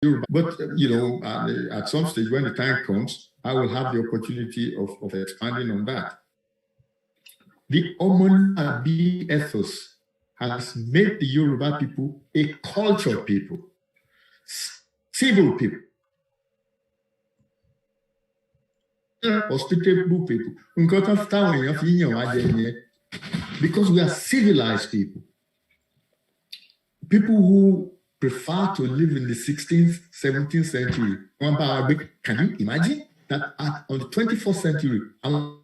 Yoruba. But, at some stage when the time comes, I will have the opportunity of expanding on that. The Omoniabi ethos has made the Yoruba people a cultured people, civil people, hospitable people, because we are civilized people. People who prefer to live in the 16th, 17th century. Can you imagine that on the 21st century, and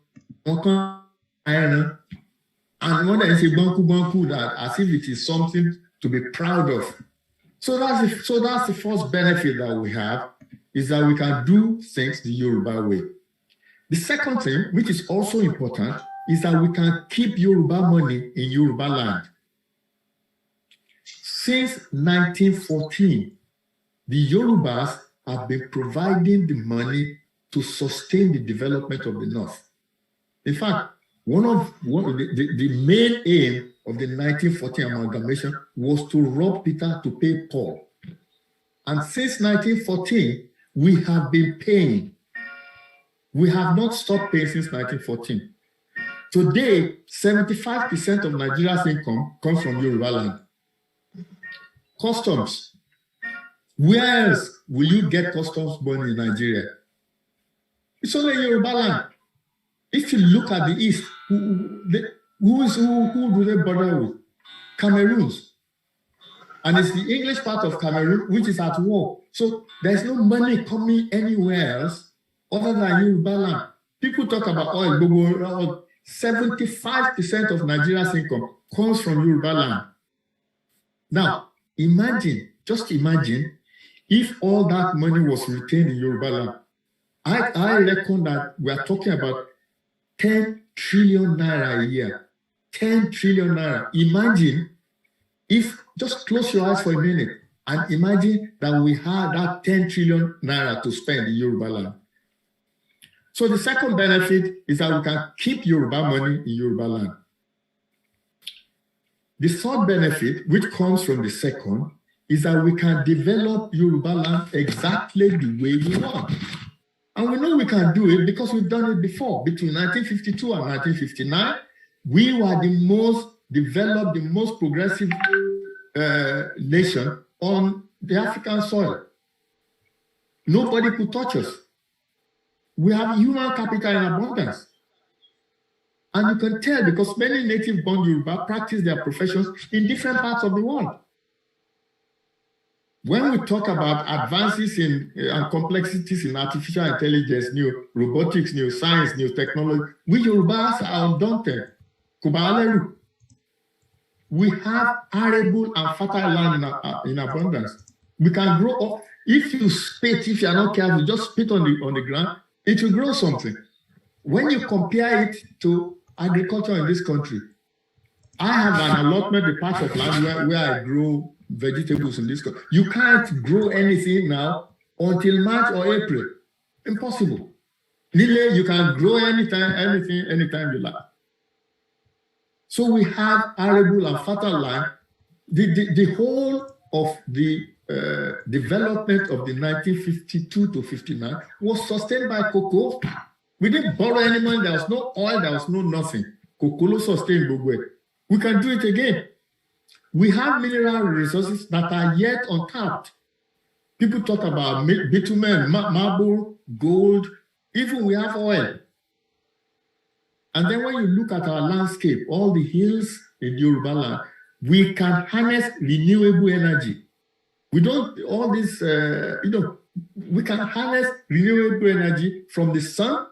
when I say banku, that as if it is something to be proud of. So that's the first benefit that we have, is that we can do things the Yoruba way. The second thing, which is also important, is that we can keep Yoruba money in Yoruba land. Since 1914, the Yorubas have been providing the money to sustain the development of the North. In fact, the main aim of the 1914 amalgamation was to rob Peter to pay Paul. And since 1914, we have been paying. We have not stopped paying since 1914. Today, 75% of Nigeria's income comes from Yoruba land. Customs. Where else will you get customs money in Nigeria? It's only Yoruba land. If you look at the East, who do they border with? Cameroons. And it's the English part of Cameroon which is at war. So there's no money coming anywhere else other than Yoruba land. People talk about oil. 75% of Nigeria's income comes from Yoruba land. Now, just imagine if all that money was retained in Yoruba land. I reckon that we are talking about 10 trillion naira a year. 10 trillion naira. Imagine if, just close your eyes for a minute and imagine that we had that 10 trillion naira to spend in Yoruba land. So the second benefit is that we can keep Yoruba money in Yoruba land. The third benefit, which comes from the second, is that we can develop Yoruba land exactly the way we want. And we know we can do it because we've done it before. Between 1952 and 1959, we were the most developed, the most progressive nation on the African soil. Nobody could touch us. We have human capital in abundance. And you can tell because many native-born Yoruba practice their professions in different parts of the world. When we talk about advances in and complexities in artificial intelligence, new robotics, new science, new technology, we Yorubas are undaunted. We have arable and fertile land in abundance. We can grow up. If you spit, if you are not careful, just spit on the ground, it will grow something. When you compare it to agriculture in this country, I have an allotment, the patch of land where I grow vegetables in this country. You can't grow anything now until March or April. Impossible. Lily, you can grow anytime you like. So we have arable and fertile land. The whole of the development of the 1952 to 59 was sustained by cocoa. We didn't borrow any money. There was no oil. There was no nothing. Cocoa sustained Bogwe. We can do it again. We have mineral resources that are yet untapped. People talk about bitumen, marble, gold. Even we have oil. And then when you look at our landscape, all the hills in Yoruba land, we can harness renewable energy. We don't, all this, we can harness renewable energy from the sun,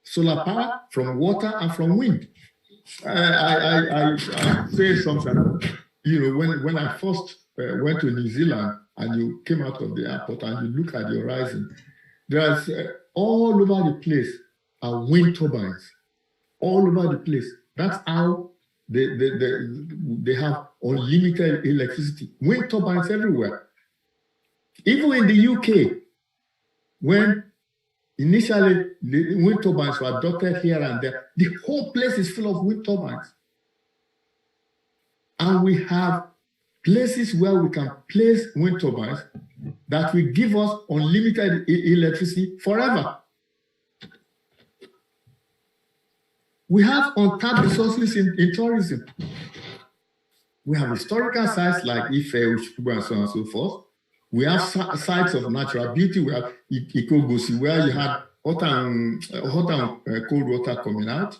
solar power, from water, and from wind. I say something, when I first went to New Zealand and you came out of the airport and you look at the horizon, there's all over the place are wind turbines. All over the place. That's how they have unlimited electricity. Wind turbines everywhere. Even in the UK, when initially the wind turbines were dotted here and there, the whole place is full of wind turbines. And we have places where we can place wind turbines that will give us unlimited electricity forever. We have untapped resources in tourism. We have historical sites like Ife, and so on and so forth. We have sites of natural beauty. We have Ikogosi, where you had hot and cold water coming out.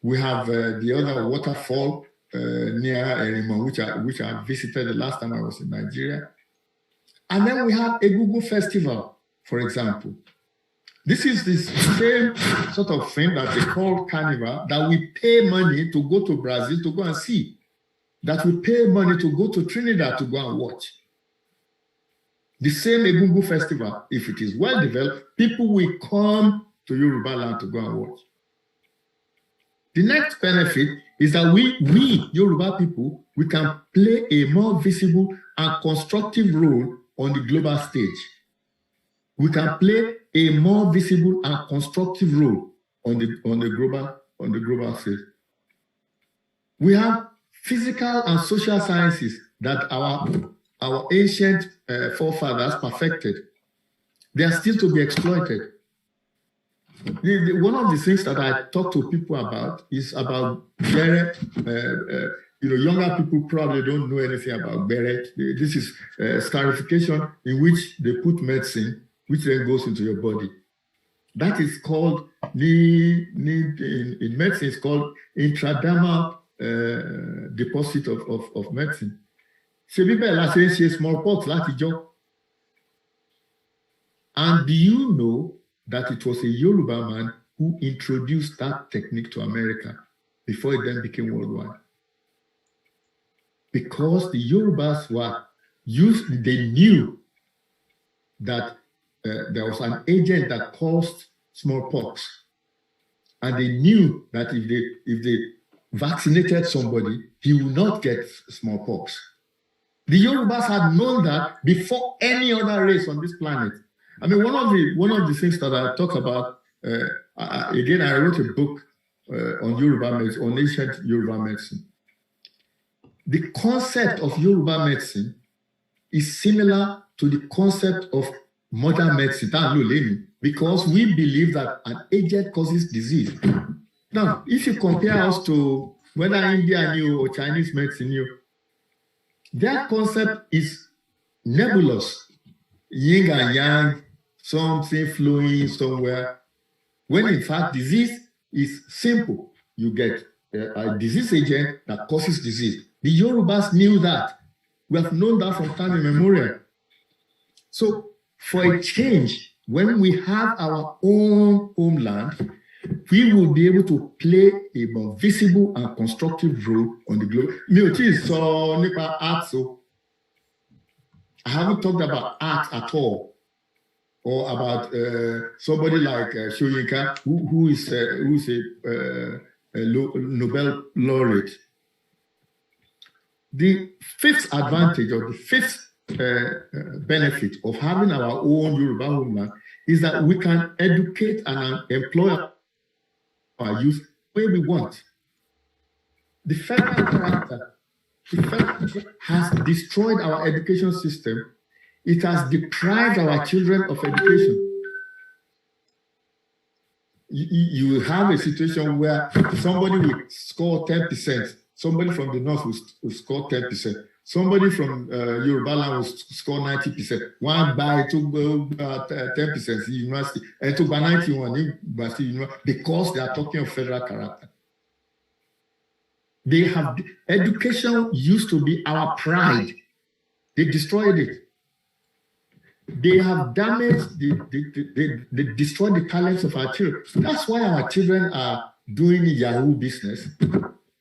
We have the other waterfall near Erimo, which I visited the last time I was in Nigeria. And then we have Egungun Festival, for example. This is the same sort of thing that they call carnival, that we pay money to go to Brazil to go and see, that we pay money to go to Trinidad to go and watch. The same Egungun Festival, if it is well developed, people will come to Yoruba land to go and watch. The next benefit is that we Yoruba people, we can play a more visible and constructive role on the global stage. We can play a more visible and constructive role on the global stage. We have physical and social sciences that our ancient forefathers perfected. They are still to be exploited. One of the things that I talk to people about is about beret. Younger people probably don't know anything about beret. This is scarification in which they put medicine, which then goes into your body. That is called, in medicine, it's called intradermal deposit of medicine. Smallpox, and do you know that it was a Yoruba man who introduced that technique to America before it then became worldwide? Because the Yorubas they knew that there was an agent that caused smallpox, and they knew that if they vaccinated somebody, he will not get smallpox. The Yorubas had known that before any other race on this planet. I mean, one of the things that I talk about, again, I wrote a book on Yoruba medicine, on ancient Yoruba medicine. The concept of Yoruba medicine is similar to the concept of modern medicine, because we believe that an agent causes disease. Now, if you compare us to whether India knew or Chinese medicine knew, their concept is nebulous, yin and yang, something flowing somewhere, when in fact disease is simple. You get a disease agent that causes disease. The Yorubas knew that. We have known that from time immemorial. So for a change, when we have our own homeland, we will be able to play a more visible and constructive role on the globe. I haven't talked about art at all, or about somebody like Shoyinka, who is a Nobel laureate. The fifth advantage, or the fifth benefit of having our own Yoruba homeland is that we can educate and employ our youth where we want. The federal character has destroyed our education system. It has deprived our children of education. You have a situation where somebody will score 10%, somebody from the north will score 10%, somebody from Yoruba land will score 90%. One by 10% university, and to 91 university, because they are talking of federal character. They have education used to be our pride. They destroyed it. They have damaged, they destroyed the talents of our children. That's why our children are doing Yahoo business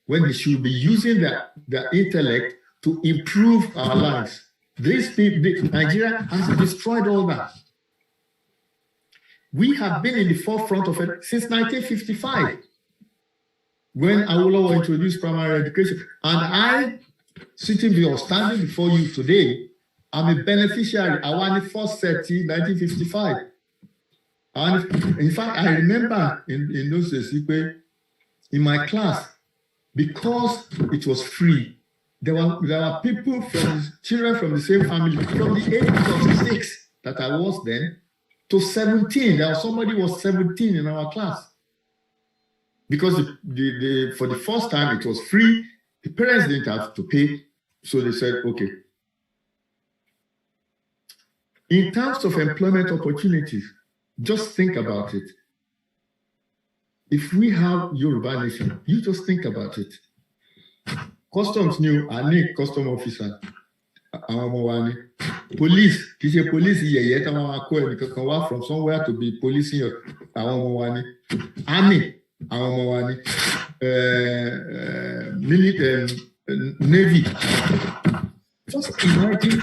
when they should be using their intellect to improve our lives. Nigeria has destroyed all that. We have been in the forefront of it since 1955, when Awolowo introduced primary education. And I, standing before you today, I'm a beneficiary. I won the first set in 1955. And in fact, I remember in those days, in my class, because it was free, there were people children from the same family from the age of 6 that I was then to 17. There was somebody who was 17 in our class. Because for the first time it was free, the parents didn't have to pay, so they said, okay. In terms of employment opportunities, just think about it. If we have Yoruba nation, you just think about it. Customs new, I need custom officer. Police, police from somewhere to be policing. Army, military, Navy. Just imagine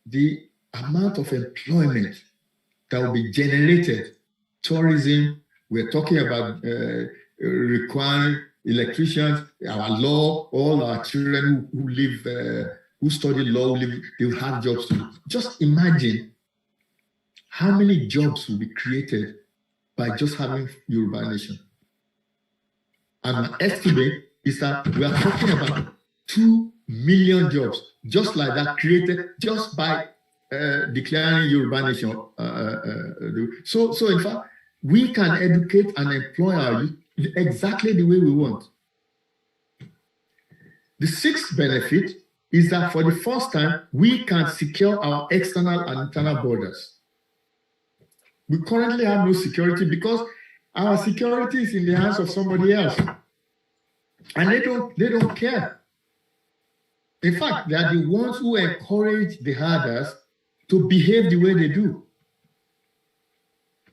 the amount of employment that will be generated. Tourism, we're talking about requiring electricians, our law, all our children who live, who study law, they will have jobs to do. Just imagine how many jobs will be created by just having Yoruba nation. And my estimate is that we are talking about 2 million jobs, just like that, created just by declaring Yoruba nation. So in fact, we can educate and employ our youth exactly the way we want. The 6th benefit is that for the first time, we can secure our external and internal borders. We currently have no security because our security is in the hands of somebody else. And they don't care. In fact, they are the ones who encourage the herders to behave the way they do.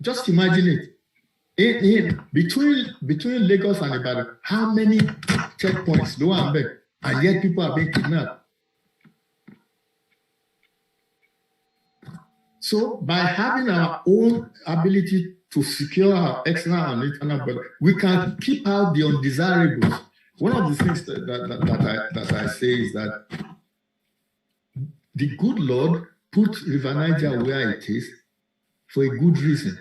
Just imagine it. Between Lagos and Ibadan, how many checkpoints do I make? And yet people are being kidnapped. So by having our own ability to secure our external and internal border, we can keep out the undesirables. One of the things that I say is that the good Lord put River Niger where it is for a good reason.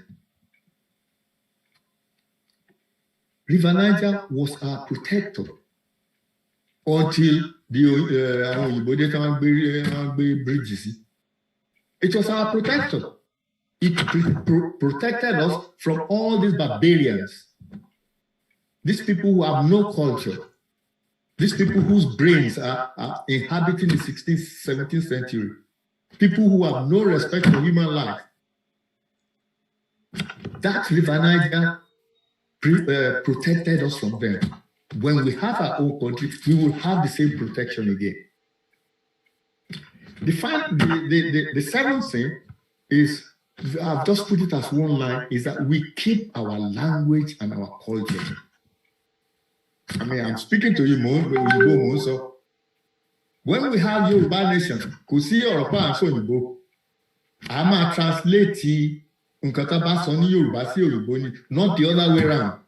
River Niger was our protector until the bridges. It was our protector. It protected us from all these barbarians, these people who have no culture, these people whose brains are inhabiting the 16th, 17th century, people who have no respect for human life. That River Niger protected us from them. When we have our own country, we will have the same protection again. The 7th thing is, I've just put it as one line, is that we keep our language and our culture. I mean, I'm speaking to you, so when we have Yoruba nation, Kusi Yoruba and so Yoruba, I'm going to translate Yoruba, not the other way around.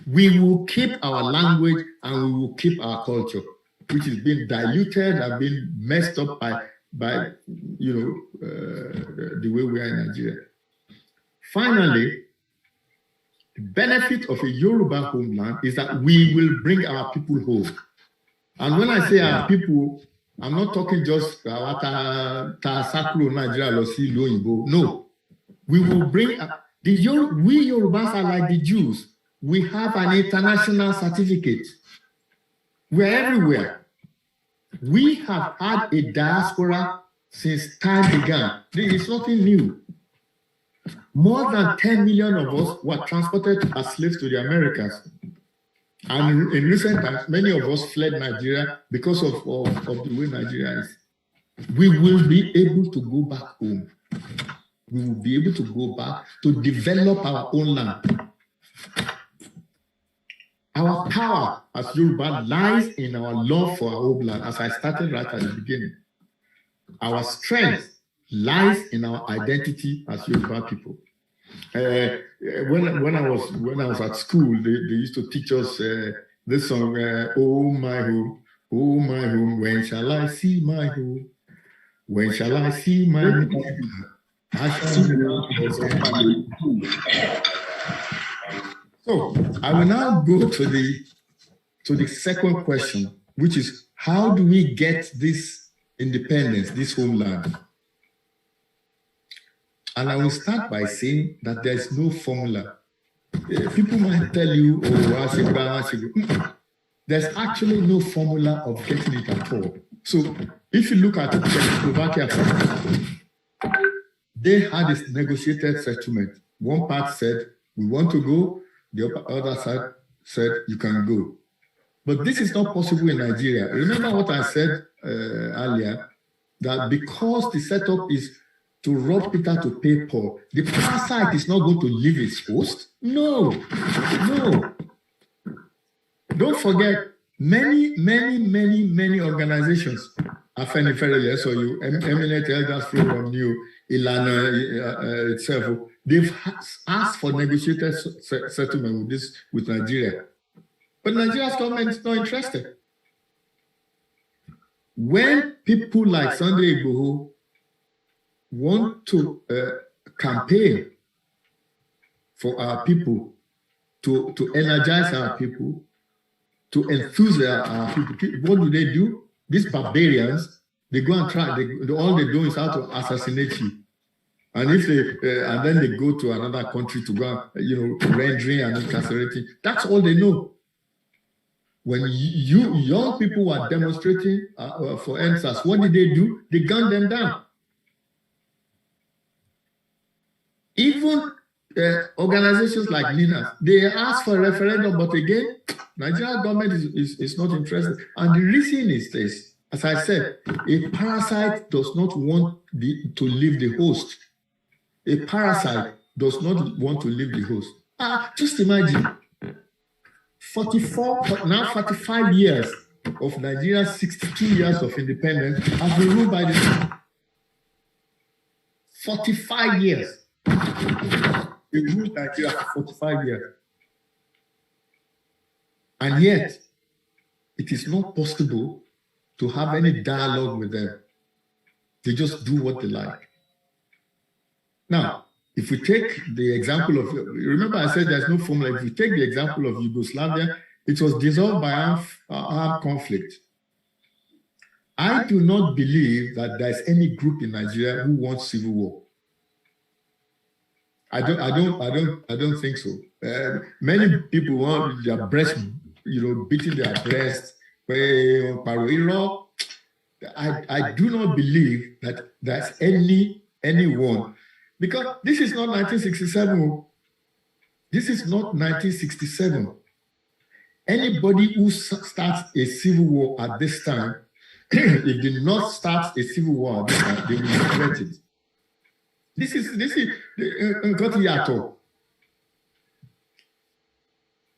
We will keep our language and we will keep our culture, which is being diluted and being messed up by the way we are in Nigeria. Finally, the benefit of a Yoruba homeland is that we will bring our people home. And when I say our people, I'm not talking just Nigeria. No, we will bring we Yorubas are like the Jews. We have an international certificate. We're everywhere. We have had a diaspora since time began. It's nothing new. More than 10 million of us were transported as slaves to the Americas. And in recent times, many of us fled Nigeria because of the way Nigeria is. We will be able to go back home. We will be able to go back to develop our own land. Our power as Yoruba lies in our love for our homeland, as I started right at the beginning. Our strength lies in our identity as Yoruba people. When I was at school, they used to teach us this song, "Oh my home, when shall I see my home? When shall I see my home? So I will now go to the second question, which is, how do we get this independence, this homeland? And I will start by saying that there's no formula. People might tell you, oh, there's actually no formula of getting it at all. So if you look at Czechoslovakia, they had this negotiated settlement. One part said, we want to go. The other side said, you can go. But this is not possible in Nigeria. Remember what I said earlier, that because the setup is to rob Peter to pay Paul, the parasite is not going to leave its host? No, no. Don't forget, many organizations, Afenifere, SOU, Eminent Elders Forum, New, Ilana itself, they've asked for negotiated settlement with Nigeria. But Nigeria's government is not interested. When people like Sunday IGBOHO want to campaign for our people, to energize our people, to enthuse our people, what do? These barbarians, they go and try, all they do is how to assassinate you. And if they, and then they go to another country to go, rendering and incarcerating. That's all they know. When young people were demonstrating for answers, what did they do? They gunned them down. Even organizations like NINAS, they asked for a referendum, but again, Nigerian government is not interested. And the reason is this, as I said, a parasite does not want to leave the host. A parasite does not want to leave the host. Just imagine, 45 years of Nigeria's 62 years of independence has been ruled by the 45 years. They ruled Nigeria for 45 years. And yet, it is not possible to have any dialogue with them. They just do what they like. Now, if we take the example of, remember I said there's no formula. If we take the example of Yugoslavia, it was dissolved by armed conflict. I do not believe that there's any group in Nigeria who wants civil war. I don't think so. Many people want their breast, beating their breast. I do not believe that there's anyone, because this is not 1967. This is not 1967. Anybody who starts a civil war at this time, if they not start a civil war at this time, they will regret it. This is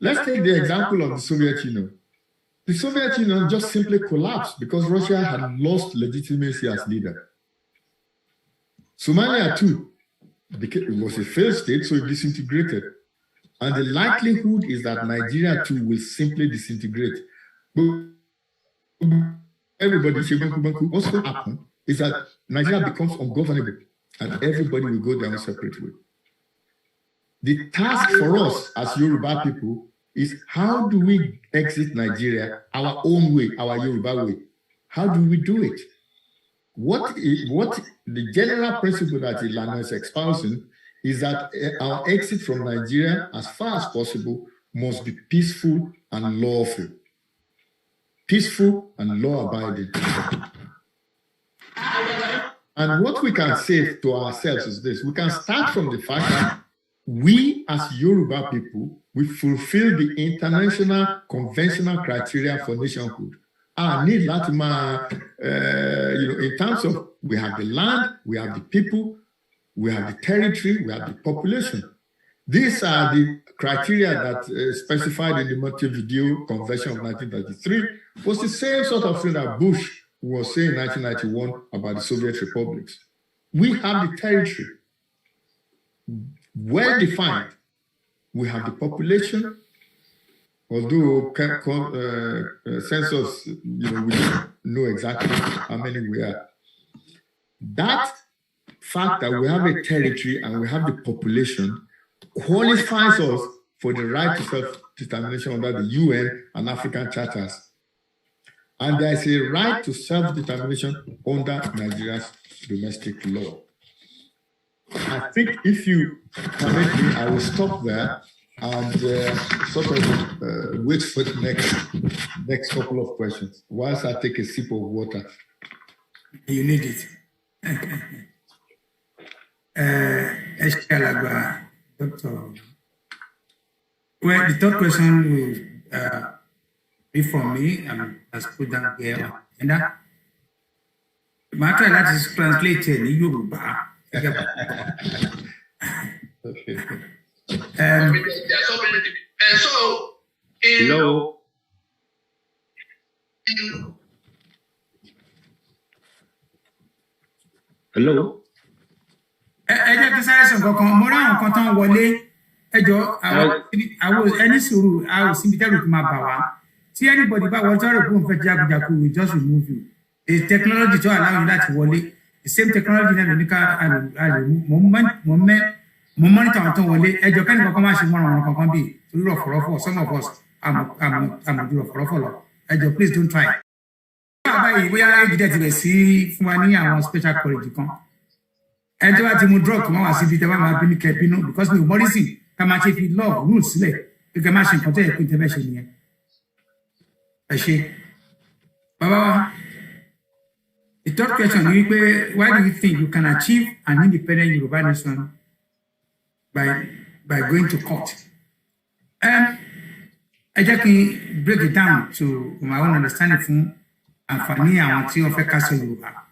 Let's take the example of the Soviet Union. The Soviet Union just simply collapsed because Russia had lost legitimacy as leader. Somalia too, it was a failed state, so it disintegrated. And the likelihood is that Nigeria too will simply disintegrate. But everybody, also happen is that Nigeria becomes ungovernable and everybody will go their own separate way. The task for us as Yoruba people is, how do we exit Nigeria our own way, our Yoruba way? How do we do it? What the general principle that Ilana is espousing is that our exit from Nigeria, as far as possible, must be peaceful and lawful. Peaceful and law-abiding. And what we can say to ourselves is this: we can start from the fact that we as Yoruba people, we fulfill the international conventional criteria for nationhood. In terms of, we have the land, we have the people, we have the territory, we have the population. These are the criteria that specified in the Montevideo Convention of 1933, was the same sort of thing that Bush was saying in 1991 about the Soviet republics. We have the territory, well defined. We have the population, although census, we don't know exactly how many we are. That fact that we have a territory and we have the population qualifies us for the right to self-determination under the UN and African charters. and there is a right to self-determination under Nigeria's domestic law. I think if you permit me, I will stop there and sort of wait for the next couple of questions whilst I take a sip of water. You need it. Doctor. Well, the third question will be from me, and as put down here. And that matter that is translated in Yoruba. Okay. There are so many things. And so, hello. Hello. Ẹ jẹ́ kí sáré sọ̀rọ̀ kan, mo rí àwọn kan tán wọlé, ẹ jọ̀ọ́ àwọn ẹni sùúrù, àwọn síbi tẹ́rù tó máa bà wá. Tí anybody bá wọlé tọ́rọ̀ kó n fẹ́ jákujàku, we just remove you. The technology tó allow you láti wọlé, the same technology náà ló ní ká mo monitor àwọn tó wọlé, ẹ jọ̀ọ́ kẹ́ni kankan máa ṣe mọ́ràn ọ̀rọ̀ kankan bíi torí rọ̀fọ̀rọ̀fọ̀, some of us àmọ̀jú rọ̀fọ̀rọ̀fọ̀ lọ. Ẹ jọ̀ọ́ please don't try. Báyìí bóyá ẹ̀gídẹ̀ ti bẹ̀ sí fún wa ní àwọn special courage kan. And to have to drug come out, see the one because we policy come out if law rules select you can machine protect intervention here. Baba, the third question is why do you think you can achieve an independent Yoruba nation by going to court? I just can break it down to my own understanding from and for me and what you offer castle Yoruba.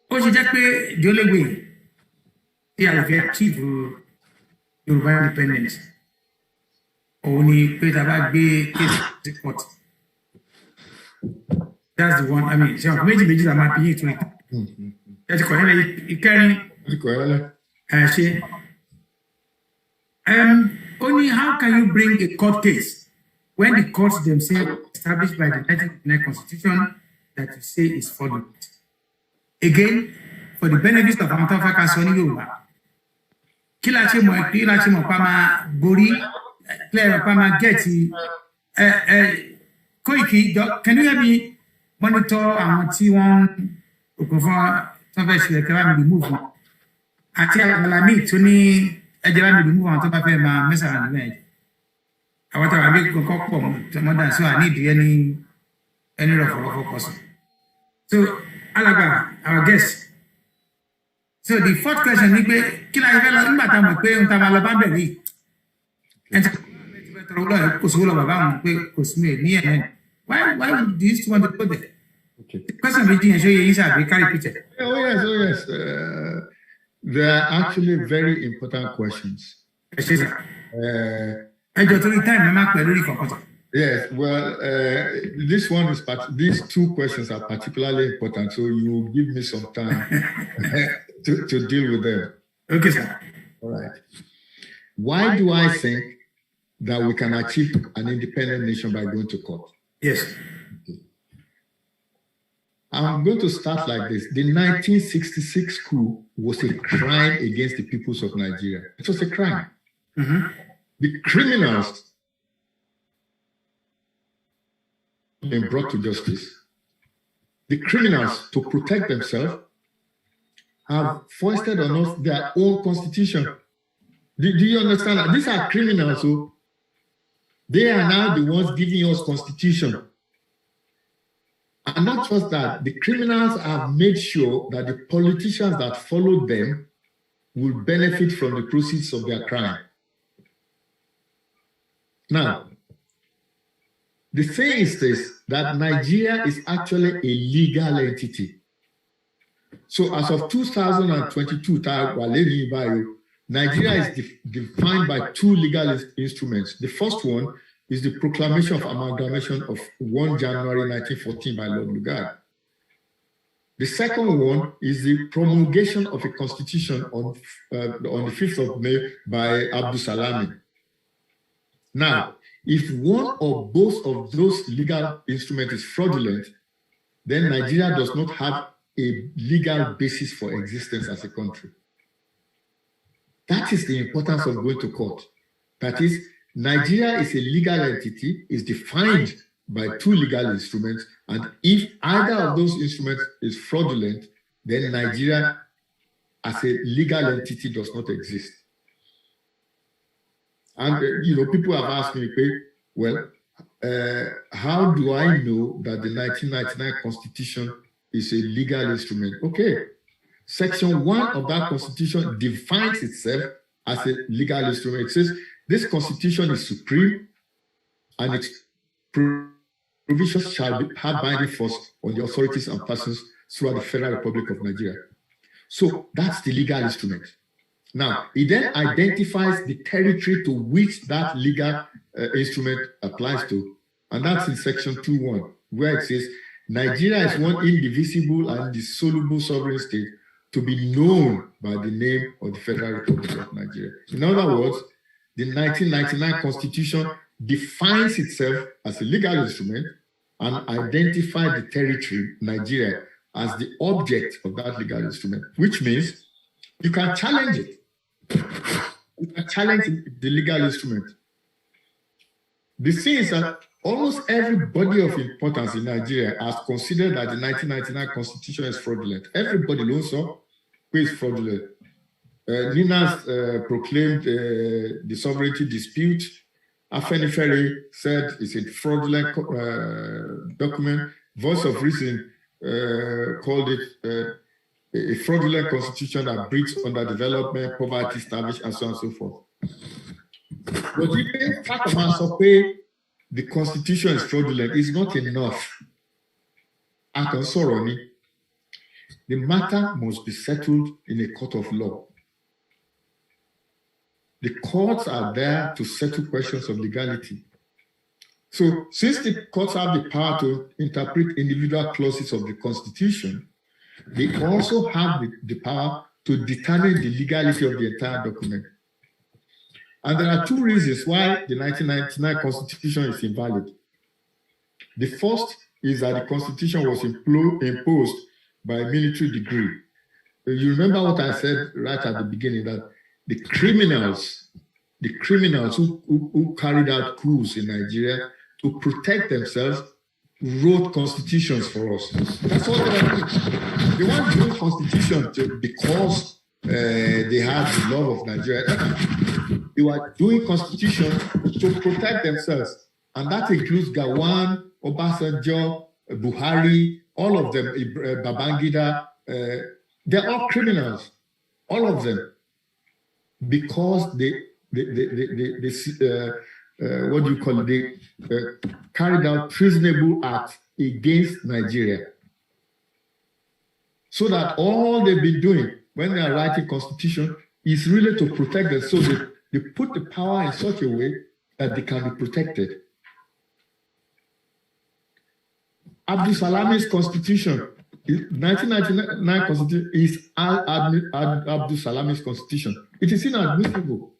Ó ṣe jẹ́ pé the only way tí a lè fi achieve Yorùbá independence òun ni pé tá a bá gbé case to court. That's the one. I mean, ṣe àwọn méjì la máa bí yín ìtura ìta. Ẹ ti kọ̀ nílẹ̀ ìkẹrin. Ṣe. Only how can you bring a court case when the courts themselves established by the 1999 Constitution that you say is fraudulent? Again, for the benefit of our African Soni Yoruba, Kilachi Pama Bori, Claire Pama Getty, Koiki, can you help me monitor and T1 Ukova Tavesh Calamity movement? I tell Malami to me, a Jalan move on top of my mess around the leg. I want to make a cock to mother, so I need any of person. So, Alaga, our guest. So the fourth question is, can I tell you about my pay on Tamalabambi? And why would this want to go there? Okay. The question is, show you inside, we carry picture. Oh yes. They are actually very important questions. Yes, well, this one is these two questions are particularly important, so you will give me some time to deal with them. Okay, sir. All right. Why do I think that we can achieve an independent nation by going to court? Yes. Okay. I'm going to start like this. The 1966 coup was a crime against the peoples of Nigeria. It was a crime. Mm-hmm. The criminals been brought to justice. The criminals, to protect themselves, have foisted on us their own constitution. Do you understand that? These are criminals, so they are now the ones giving us constitution. And not just that, the criminals have made sure that the politicians that follow them will benefit from the proceeds of their crime. Now, the thing is this, that Nigeria is actually a legal entity. So as of 2022, Nigeria is defined by two legal instruments. The first one is the Proclamation of Amalgamation of 1 January 1914 by Lord Lugard. The second one is the promulgation of a constitution on the 5th of May by Abdul Salami. Now, if one or both of those legal instruments is fraudulent, then Nigeria does not have a legal basis for existence as a country. That is the importance of going to court. That is, Nigeria is a legal entity, is defined by two legal instruments, and if either of those instruments is fraudulent, then Nigeria as a legal entity does not exist. And people have asked me, well, how do I know that the 1999 Constitution is a legal instrument? Okay, Section 1 of that Constitution defines itself as a legal instrument. It says this Constitution is supreme and its provisions shall have binding force on the authorities and persons throughout the Federal Republic of Nigeria. So that's the legal instrument. Now, it then identifies the territory to which that legal instrument applies to, and that's in Section 2.1, where it says, Nigeria is one indivisible and indissoluble sovereign state to be known by the name of the Federal Republic of Nigeria. In other words, the 1999 Constitution defines itself as a legal instrument and identifies the territory, Nigeria, as the object of that legal instrument, which means you can challenge it. You can challenge the legal instrument. The thing is that almost everybody of importance in Nigeria has considered that the 1999 Constitution is fraudulent. Everybody knows so, who is fraudulent. Ninas proclaimed the sovereignty dispute. Afenifere said it's a fraudulent document. Voice of Reason called it a fraudulent constitution that breeds underdevelopment, poverty, starvation, and so on and so forth. But even Fatama the constitution is fraudulent is not enough. The matter must be settled in a court of law. The courts are there to settle questions of legality. So, since the courts have the power to interpret individual clauses of the Constitution, they also have the power to determine the legality of the entire document. And there are two reasons why the 1999 Constitution is invalid. The first is that the Constitution was imposed by a military decree. You remember what I said right at the beginning, that the criminals who carried out coups in Nigeria to protect themselves wrote constitutions for us. That's all they were doing. They weren't doing constitution because they had the love of Nigeria. They were doing constitution to protect themselves. And that includes Gawan, Obasanjo, Buhari, all of them, Babangida. They're all criminals, all of them, because they what do you call it? They carried out treasonable acts against Nigeria. So that all they've been doing when they are writing constitution is really to protect them. So they put the power in such a way that they can be protected. Abdul Salami's constitution, 1999 constitution, is Abdul Salami's constitution. It is inadmissible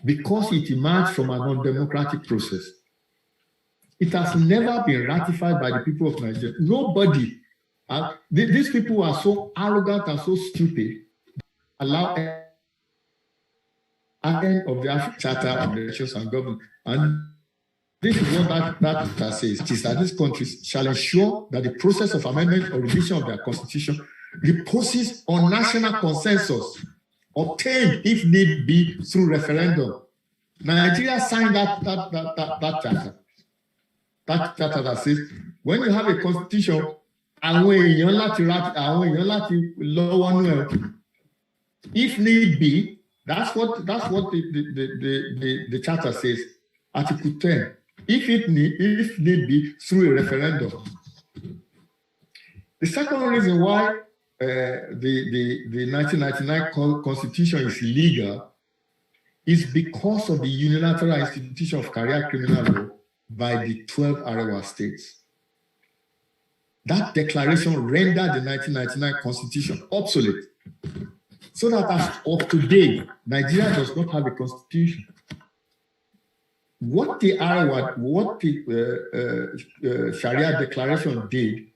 because it emerged from an undemocratic process. It has never been ratified by the people of Nigeria. Nobody, these people are so arrogant and so stupid, allow end of the African Charter of the Nations and Government. And this is what that says. It is that these countries shall ensure that the process of amendment or revision of their constitution reposes on national consensus, obtained, if need be, through referendum. Nigeria signed that charter. That charter that says, when you have a constitution, if need be, that's what the charter says, Article 10. If need be, through a referendum. The second reason why the 1999 Constitution is illegal is because of the unilateral institution of career criminal law by the 12 Arewa states. That declaration rendered the 1999 Constitution obsolete, so that as of today, Nigeria does not have a constitution. What the Sharia declaration did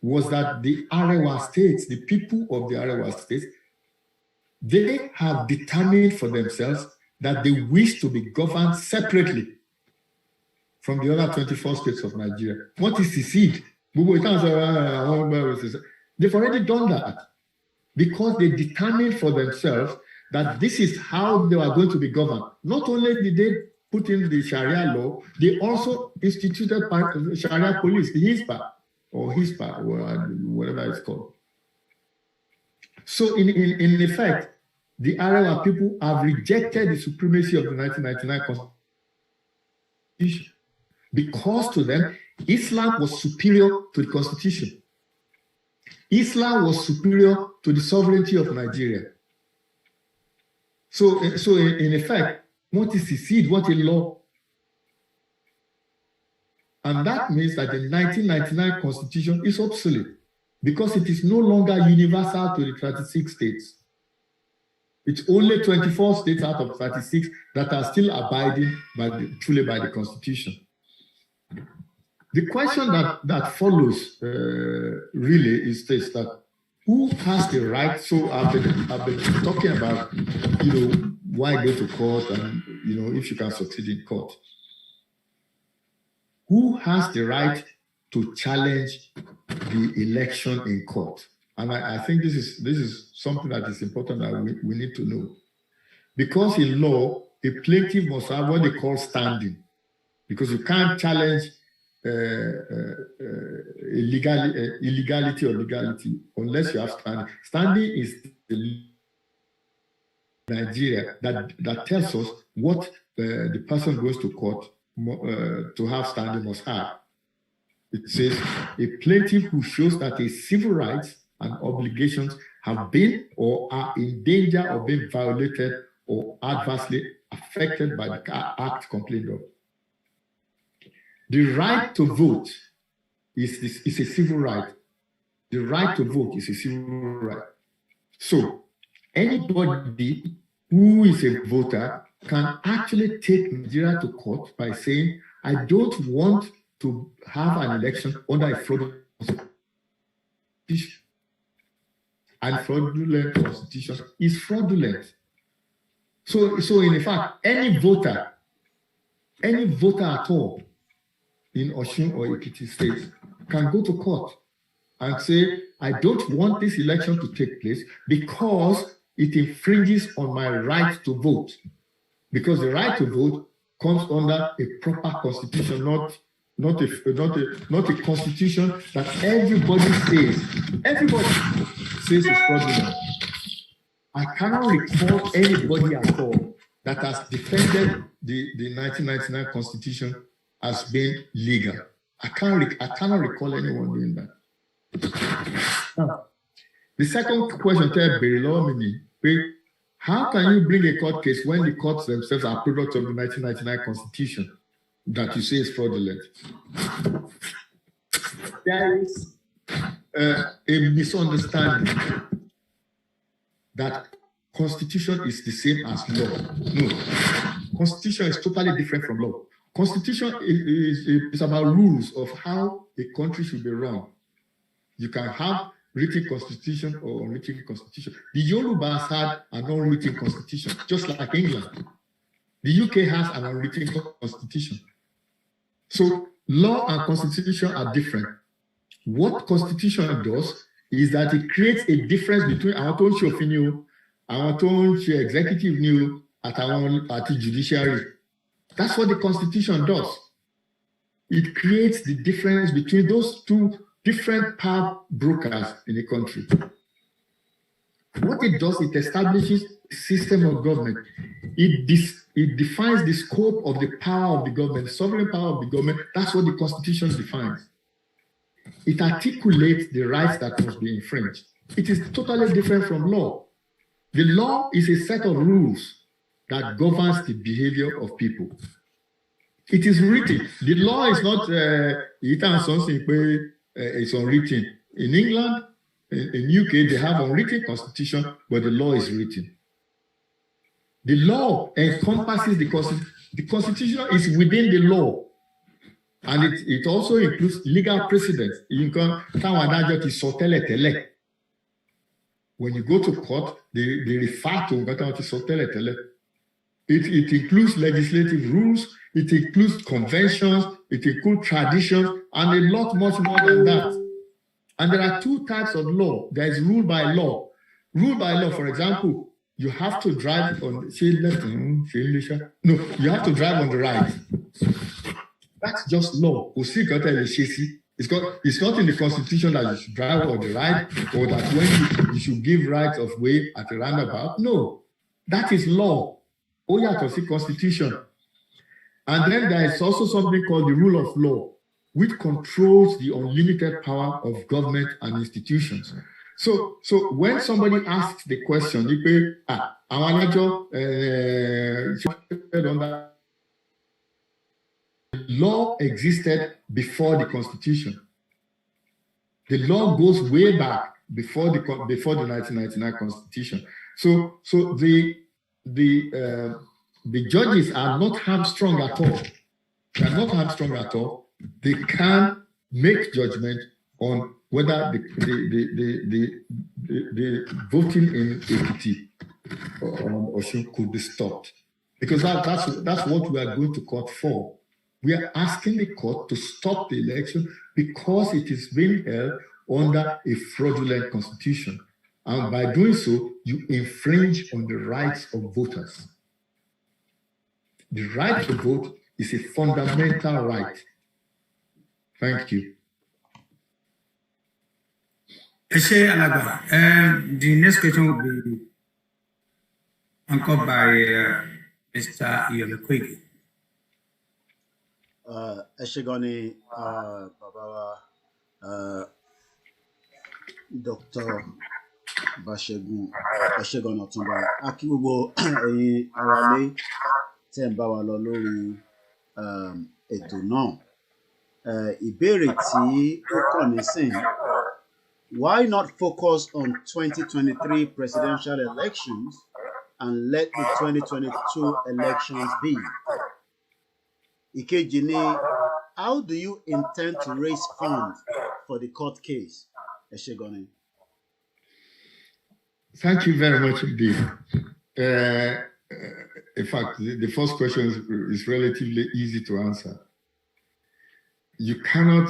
was that the Arewa states, the people of the Arewa states, they have determined for themselves that they wish to be governed separately from the other 24 states of Nigeria. What is secede? They've already done that because they determined for themselves that this is how they are going to be governed. Not only did they put in the Sharia law, they also instituted Sharia police, the HISPA, or HISPA, or whatever it's called. So in effect, the Arewa people have rejected the supremacy of the 1999 Constitution because to them, Islam was superior to the Constitution. Islam was superior to the sovereignty of Nigeria. So in effect, what is secede, what a law? And that means that the 1999 Constitution is obsolete because it is no longer universal to the 36 states. It's only 24 states out of 36 that are still abiding truly by the Constitution. The question that follows really is this, that who has the right? So I've been talking about, why go to court and, if you can succeed in court. Who has the right to challenge the election in court? And I think this is something that is important that we need to know. Because in law, a plaintiff must have what they call standing. Because you can't challenge illegality or legality unless you have standing. Standing is the Nigeria that tells us what the person goes to court to have standing must have. It says a plaintiff who shows that his civil rights and obligations have been or are in danger of being violated or adversely affected by the act complained of. The right to vote is a civil right. The right to vote is a civil right. So anybody who is a voter can actually take Nigeria to court by saying, I don't want to have an election under a fraudulent constitution. And fraudulent constitution is fraudulent. So in fact, any voter at all in OSUN or EKITI states can go to court and say, I don't want this election to take place because it infringes on my right to vote. Because the right to vote comes under a proper constitution, not a constitution that everybody says is fraudulent. I cannot recall anybody at all that has defended the 1999 Constitution as being legal. I cannot recall anyone doing that. Now, the second question, how can you bring a court case when the courts themselves are products of the 1999 Constitution that you say is fraudulent? There is a misunderstanding that Constitution is the same as law. No, Constitution is totally different from law. Constitution is about rules of how a country should be run. You can have written constitution or unwritten constitution. The Yorubas had an unwritten constitution, just like England. The UK has an unwritten constitution. So law and constitution are different. What constitution does is that it creates a difference between our own opinion, our own executive new, at the judiciary. That's what the Constitution does. It creates the difference between those two different power brokers in a country. What it does, it establishes a system of government. It defines the scope of the power of the government, the sovereign power of the government. That's what the Constitution defines. It articulates the rights that must be infringed. It is totally different from law. The law is a set of rules that governs the behavior of people. It is written. The law is not it's unwritten. In England, in UK, they have unwritten constitution, but the law is written. The law encompasses the constitution. The constitution is within the law. And it also includes legal precedents. When you go to court, they refer to It includes legislative rules, it includes conventions, it includes traditions, and a lot much more than that. And there are two types of law. There is rule by law. Rule by law, for example, you have to drive on no, you have to drive on the right. That's just law. It's not in the Constitution that you should drive on the right, or that when you should give right of way at a roundabout. No, that is law. Constitution. And then there is also something called the rule of law, which controls the unlimited power of government and institutions. So when somebody asks the question, law existed before the Constitution. The law goes way back before the 1999 Constitution. So the judges are not hamstrung at all. They are not hamstrung at all. They can make judgment on whether the voting in EKITI or OSUN could be stopped. Because that's what we are going to court for. We are asking the court to stop the election because it is being held under a fraudulent constitution. And by doing so, you infringe on the rights of voters. The right to vote is a fundamental right. Thank you. The next question will be anchored by Mr. Yoruba. Eshegoni Baba Dr. Basegun Eshegoni Otunba Akibubo Arale tẹ́ ń bá wa lọ lórí ètò náà. Ìbéèrè tí ó kàn nísìn, why not focus on 2023 presidential elections and let the 2022 elections be? Ìkejì ni, how do you intend to raise funds for the court case? Eshegoni. Thank you very much indeed. In fact, the first question is relatively easy to answer. You cannot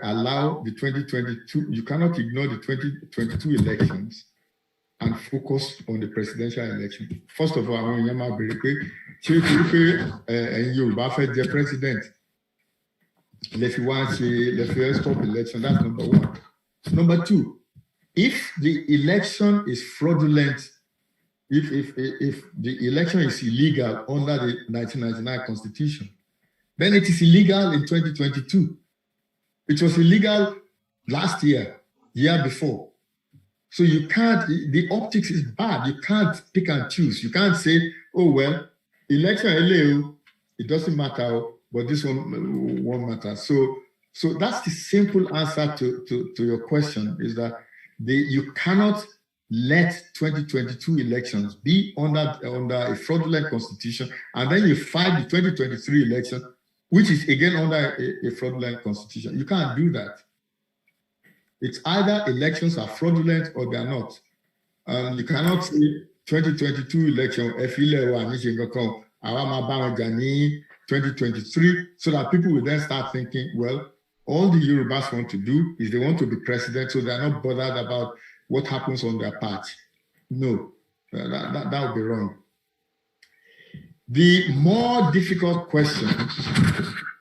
allow the 2022, you cannot ignore the 2022 elections and focus on the presidential election. First of all, I want to Yoruba the president. Let's stop election. That's number one. Number two, if the election is fraudulent, if the election is illegal under the 1999 Constitution, then it is illegal in 2022. It was illegal last year, year before. So you can't, the optics is bad. You can't pick and choose. You can't say, oh, well, election, it doesn't matter, but this one won't matter. So that's the simple answer to your question, is that you cannot let 2022 elections be under a fraudulent constitution, and then you fight the 2023 election, which is again under a fraudulent constitution. You can't do that. It's either elections are fraudulent or they are not. You cannot say 2022 election, 2023, so that people will then start thinking, well, all the Yorubas want to do is they want to be president, so they're not bothered about what happens on their part. No, that would be wrong. The more difficult question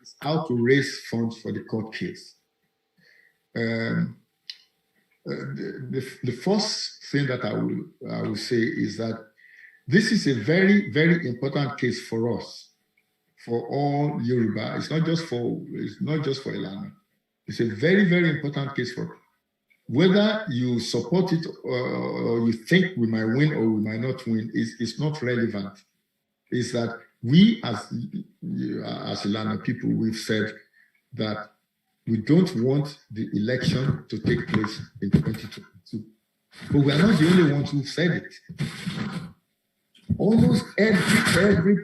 is how to raise funds for the court case. The first thing that I will say is that this is a very, very important case for us, for all Yoruba. It's not just for Ilana. It's a very, very important case for whether you support it or you think we might win or we might not win is not relevant. Is that we as Ilana people, we've said that we don't want the election to take place in 2022. But we are not the only ones who said it. Almost every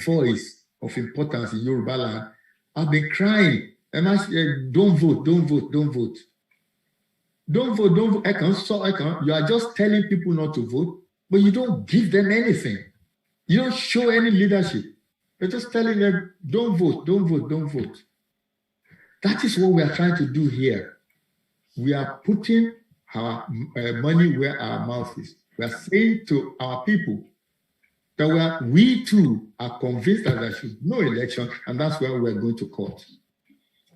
voice of importance in Yoruba land have been crying, and I said, don't vote, don't vote, don't vote. Don't vote, don't vote. You are just telling people not to vote, but you don't give them anything. You don't show any leadership. You're just telling them, don't vote, don't vote, don't vote. That is what we are trying to do here. We are putting our money where our mouth is. We are saying to our people that we too are convinced that there should be no election, and that's why we're going to court.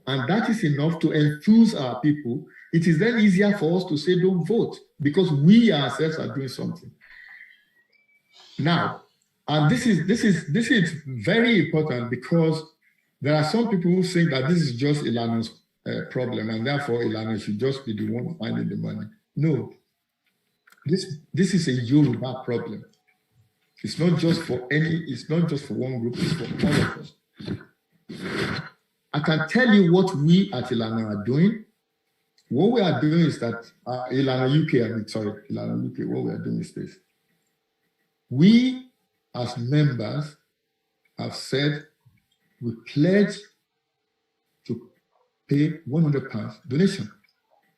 And that is enough to enthuse our people. It is then easier for us to say don't vote because we ourselves are doing something. Now, and this is very important because there are some people who think that this is just Ilana's problem, and therefore Ilana should just be the one finding the money. No, this is a Yoruba problem. It's not just for one group, it's for all of us. I can tell you what we at Ilana are doing. What we are doing is that Ilana UK, what we are doing is this. We as members have said we pledge to pay £100 donation.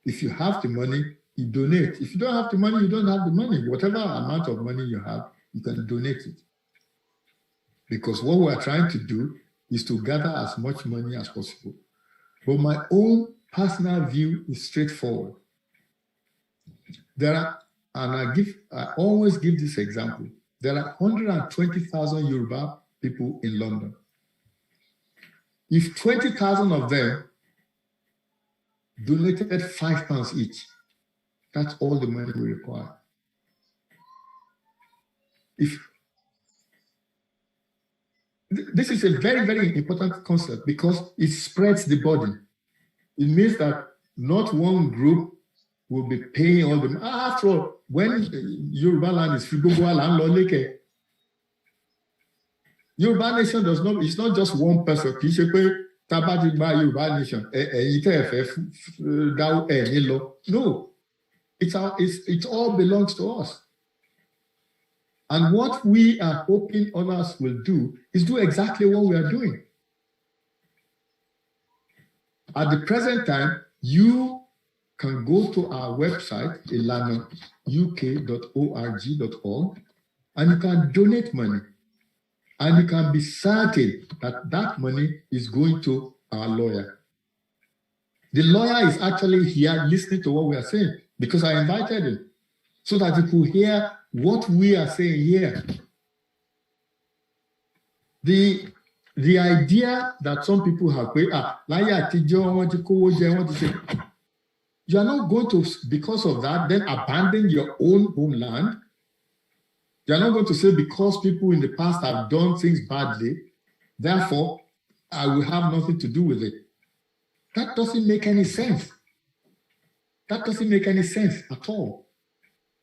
If you have the money, you donate. If you don't have the money, you don't have the money. Whatever amount of money you have, you can donate it. Because what we are trying to do is to gather as much money as possible. But my own personal view is straightforward. I always give this example. There are 120,000 Yoruba people in London. If 20,000 of them donated £5 each, that's all the money we require. This is a very, very important concept because it spreads the body. It means that not one group will be paying all the money. After all, when Yoruba land is free, Yoruba nation it's not just one person. Yoruba nation. No, it all belongs to us. And what we are hoping others will do is do exactly what we are doing. At the present time, you can go to our website, ilanauk.org.org, and you can donate money. And you can be certain that that money is going to our lawyer. The lawyer is actually here listening to what we are saying because I invited him so that he could hear what we are saying here. The idea that some people have, you are not going to, because of that, then abandon your own homeland. You are not going to say because people in the past have done things badly, therefore I will have nothing to do with it. That doesn't make any sense. That doesn't make any sense at all.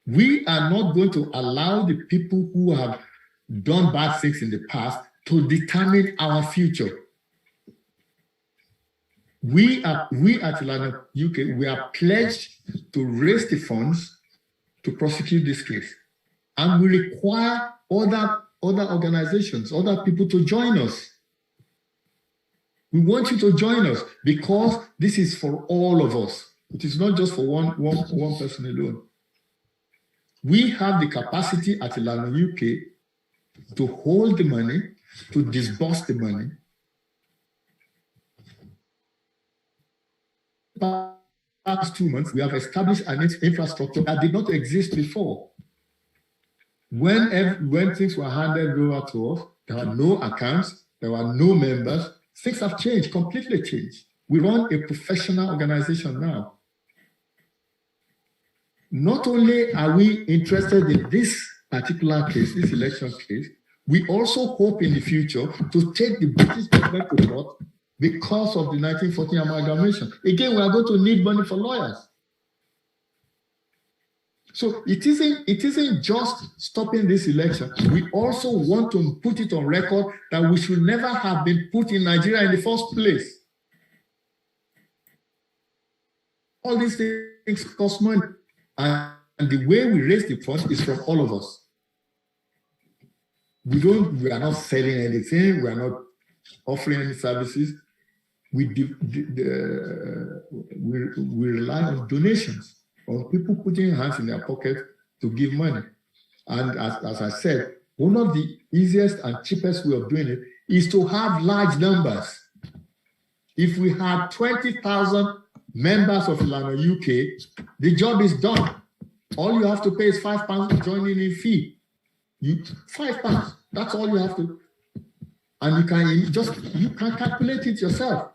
We are not going to allow the people who have done bad things in the past to determine our future. We at Ilana UK, we are pledged to raise the funds to prosecute this case. And we require other organizations, other people to join us. We want you to join us because this is for all of us. It is not just for one person alone. We have the capacity at Ilana UK to hold the money, to disburse the money. Past 2 months, we have established an infrastructure that did not exist before. When things were handed over to us, there were no accounts, there were no members. Things have changed, completely changed. We run a professional organization now. Not only are we interested in this particular case, this election case, we also hope in the future to take the British government to court because of the 1914 amalgamation. Again, we are going to need money for lawyers. So it isn't just stopping this election. We also want to put it on record that we should never have been put in Nigeria in the first place. All these things cost money. And the way we raise the funds is from all of us. We are not selling anything. We are not offering any services. We rely on donations, on people putting hands in their pocket to give money. And as I said, one of the easiest and cheapest way of doing it is to have large numbers. If we had 20,000 members of Ilana UK, the job is done. All you have to pay is £5 joining in fee. £5. That's all you have to. And you can calculate it yourself.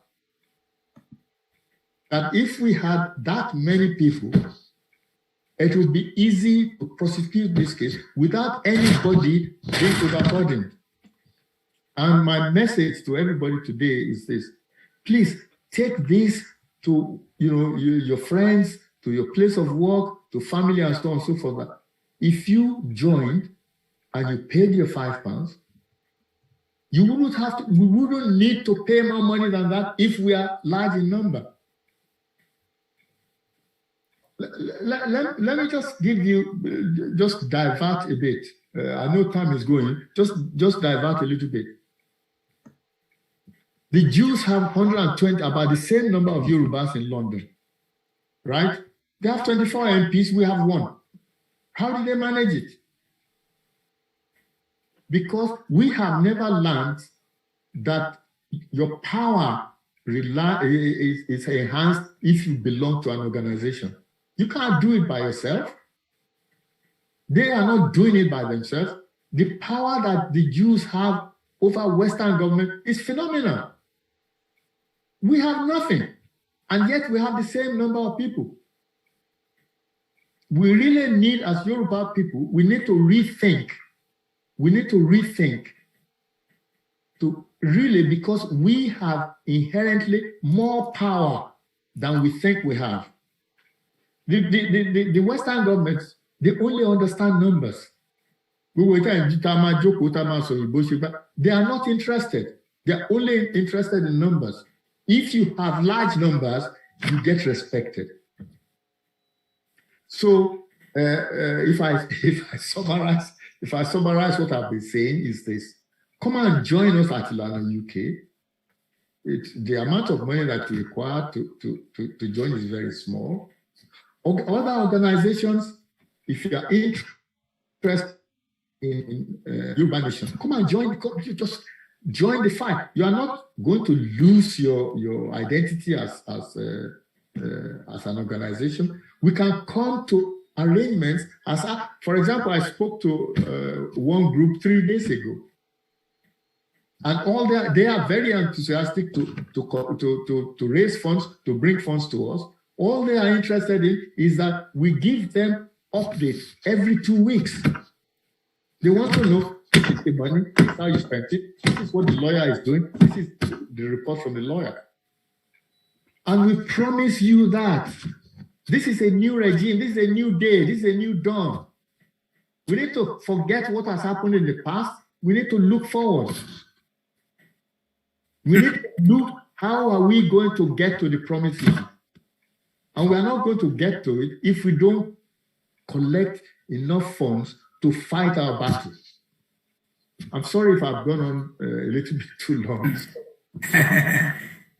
That if we had that many people, it would be easy to prosecute this case without anybody being overburdened. And my message to everybody today is this: please take this to your friends, to your place of work, to family, and so on and so forth. If you joined and you paid your £5, we wouldn't need to pay more money than that if we are large in number. Let me just give you, just divert a bit. I know time is going, just divert a little bit. The Jews have 120, about the same number of Yorubas in London, right? They have 24 MPs, we have 1. How did they manage it? Because we have never learned that your power is enhanced if you belong to an organization. You can't do it by yourself. They are not doing it by themselves. The power that the Jews have over Western government is phenomenal. We have nothing, and yet we have the same number of people. We really need, as Yoruba people, we need to rethink. We need to rethink because we have inherently more power than we think we have. The Western governments, they only understand numbers. They are not interested. They are only interested in numbers. If you have large numbers, you get respected. So if I summarize what I've been saying is this: come and join us at Ilana UK. The amount of money that you require to join is very small. Other organizations, if you are interested in Yoruba Nation, come and join. You just join the fight. You are not going to lose your identity as an organization. We can come to arrangements. For example, I spoke to one group 3 days ago, and they are very enthusiastic to raise funds, to bring funds to us. All they are interested in is that we give them updates every 2 weeks. They want to know, this is the money, this is how you spent it, this is what the lawyer is doing, this is the report from the lawyer. And we promise you that this is a new regime, this is a new day, this is a new dawn. We need to forget what has happened in the past. We need to look forward. We need to look, how are we going to get to the promised land? And we are not going to get to it if we don't collect enough funds to fight our battles. I'm sorry if I've gone on a little bit too long.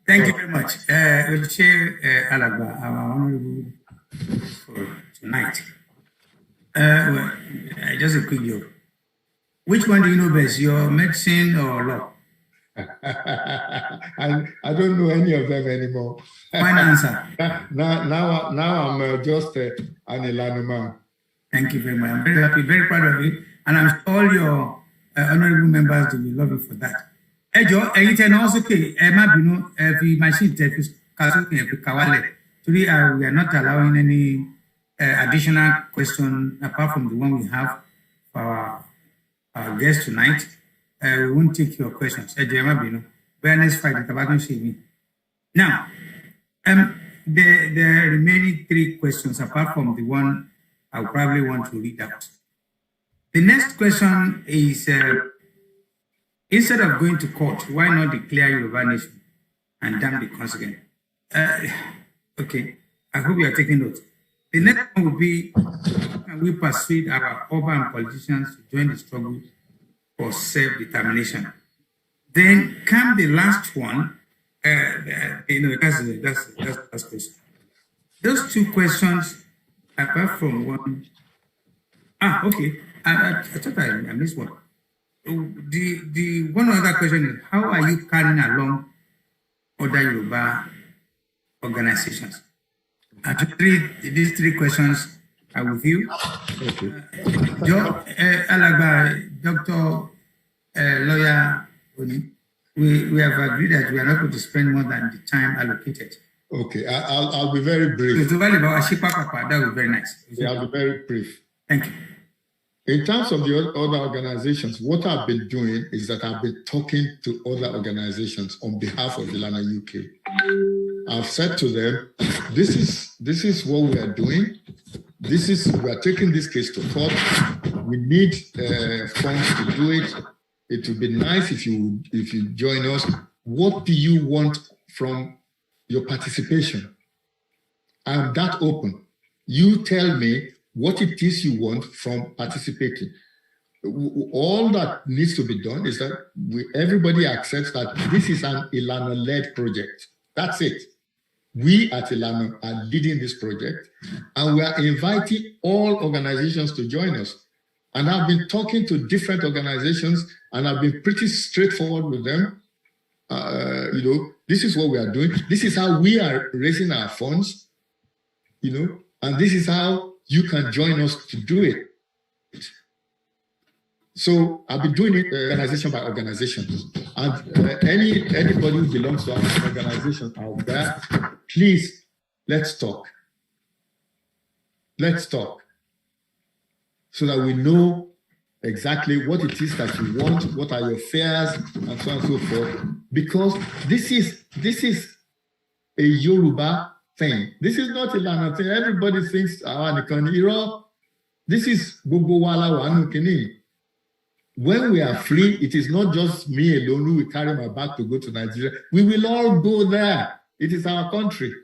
Thank you very much. Alagba, our honorable for tonight. Just a quick joke. Which one do you know best, your medicine or law? I don't know any of them anymore. Fine answer. Now I'm just an Ilana man. Thank you very much. I'm very happy, very proud of you, and I'm sure all your honorable members will love you for that. Ejo, every machine today we are not allowing any additional question apart from the one we have for our guest tonight. We won't take your questions. Now, the remaining 3 questions, apart from the one I'll probably want to read out. The next question is, instead of going to court, why not declare Yoruba Nation and damn the consequence? Okay, I hope you are taking notes. The next one will be, can we persuade our urban politicians to join the struggle for self-determination? Then come the last one. That's the last question. Those 2 questions, apart from one. Okay. I thought I missed one. the one other question is, how are you carrying along other Yoruba organizations? These three questions are with you. Okay. Dr. Lawyer Oni, we have agreed that we are not going to spend more than the time allocated. Okay, I'll be very brief. That would be very nice. Yeah, I'll be very brief. Thank you. In terms of the other organizations, what I've been doing is that I've been talking to other organizations on behalf of Ilana UK. I've said to them, this is what we are doing. We are taking this case to court. We need funds to do it. It would be nice if you join us. What do you want from your participation? I'm that open. You tell me what it is you want from participating. All that needs to be done is that everybody accepts that this is an Ilana-led project. That's it. We at Ilana are leading this project, and we are inviting all organizations to join us. And I've been talking to different organizations, and I've been pretty straightforward with them. This is what we are doing. This is how we are raising our funds, and this is how you can join us to do it. So I've been doing it organization by organization. And anybody who belongs to an organization out there, please, let's talk. Let's talk. So that we know exactly what it is that you want, what are your fears, and so on and so forth. Because this is a Yoruba thing. This is not Ilana thing. Everybody thinks, this is Gbogbo Wala Wanu Kini. When we are free, it is not just me alone who will carry my bag to go to Nigeria. We will all go there. It is our country.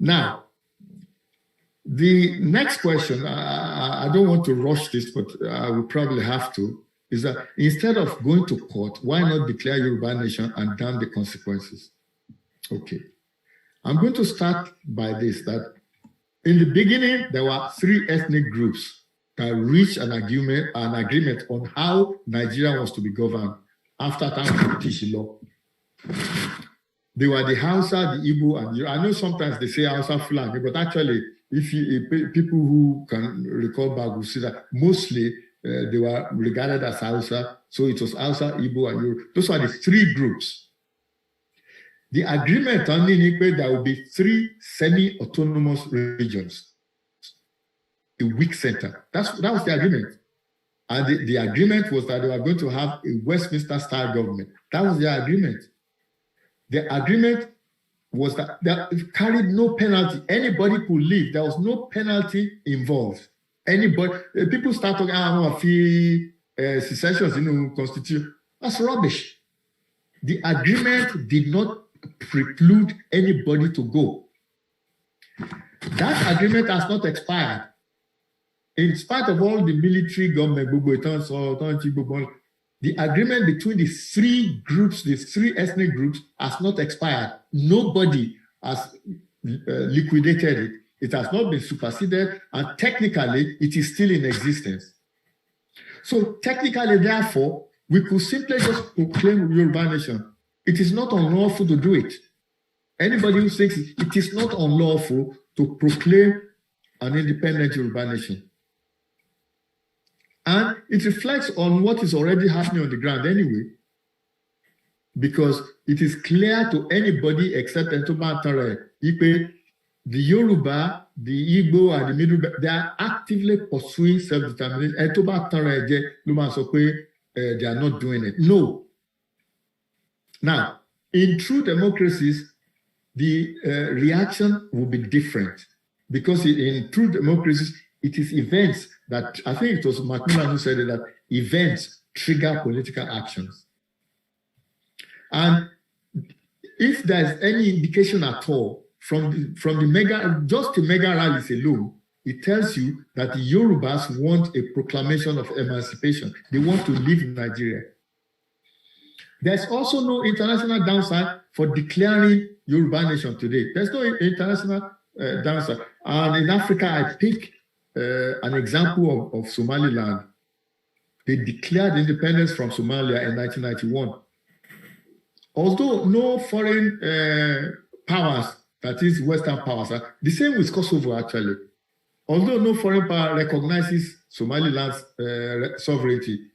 Now, the next question, I don't want to rush this, but I will probably have to, is that instead of going to court, why not declare Yoruba nation and damn the consequences? Okay. I'm going to start by this, that in the beginning, there were 3 ethnic groups that reached an agreement on how Nigeria was to be governed after time of Tishi law. They were the Hausa, the Igbo, and I know sometimes they say Hausa Fulani, but actually, people who can recall back will see that mostly they were regarded as Hausa, so it was Hausa, Igbo, and Yoruba. Those are the 3 groups. The agreement on there will be 3 semi-autonomous regions. A weak center. That was the agreement. And the agreement was that they were going to have a Westminster-style government. That was the agreement. The agreement was that it carried no penalty. Anybody could leave. There was no penalty involved. Anybody, people start talking, secessions, constitution. That's rubbish. The agreement did not preclude anybody to go. That agreement has not expired. In spite of all the military government, the agreement between the 3 groups, the 3 ethnic groups, has not expired. Nobody has liquidated it. It has not been superseded, and technically, it is still in existence. So technically, therefore, we could simply just proclaim Yoruba nation. It is not unlawful to do it. Anybody who thinks it is not unlawful to proclaim an independent Yoruba nation. And it reflects on what is already happening on the ground anyway, because it is clear to anybody except Etoba Tare, Ipe, the Yoruba, the Igbo, and the Middle Belt, they are actively pursuing self-determination. Etoba Tare, they are not doing it. No. Now, in true democracies, the reaction will be different, because in true democracies, it is events that, I think it was Macmillan who said it, that events trigger political actions. And if there's any indication at all from the mega rallies alone, it tells you that the Yorubas want a proclamation of emancipation. They want to leave Nigeria. There's also no international downside for declaring Yoruba nation today. There's no international downside. And in Africa, I pick an example of Somaliland. They declared independence from Somalia in 1991. Although no foreign powers, that is Western powers, the same with Kosovo actually. Although no foreign power recognizes Somaliland's sovereignty,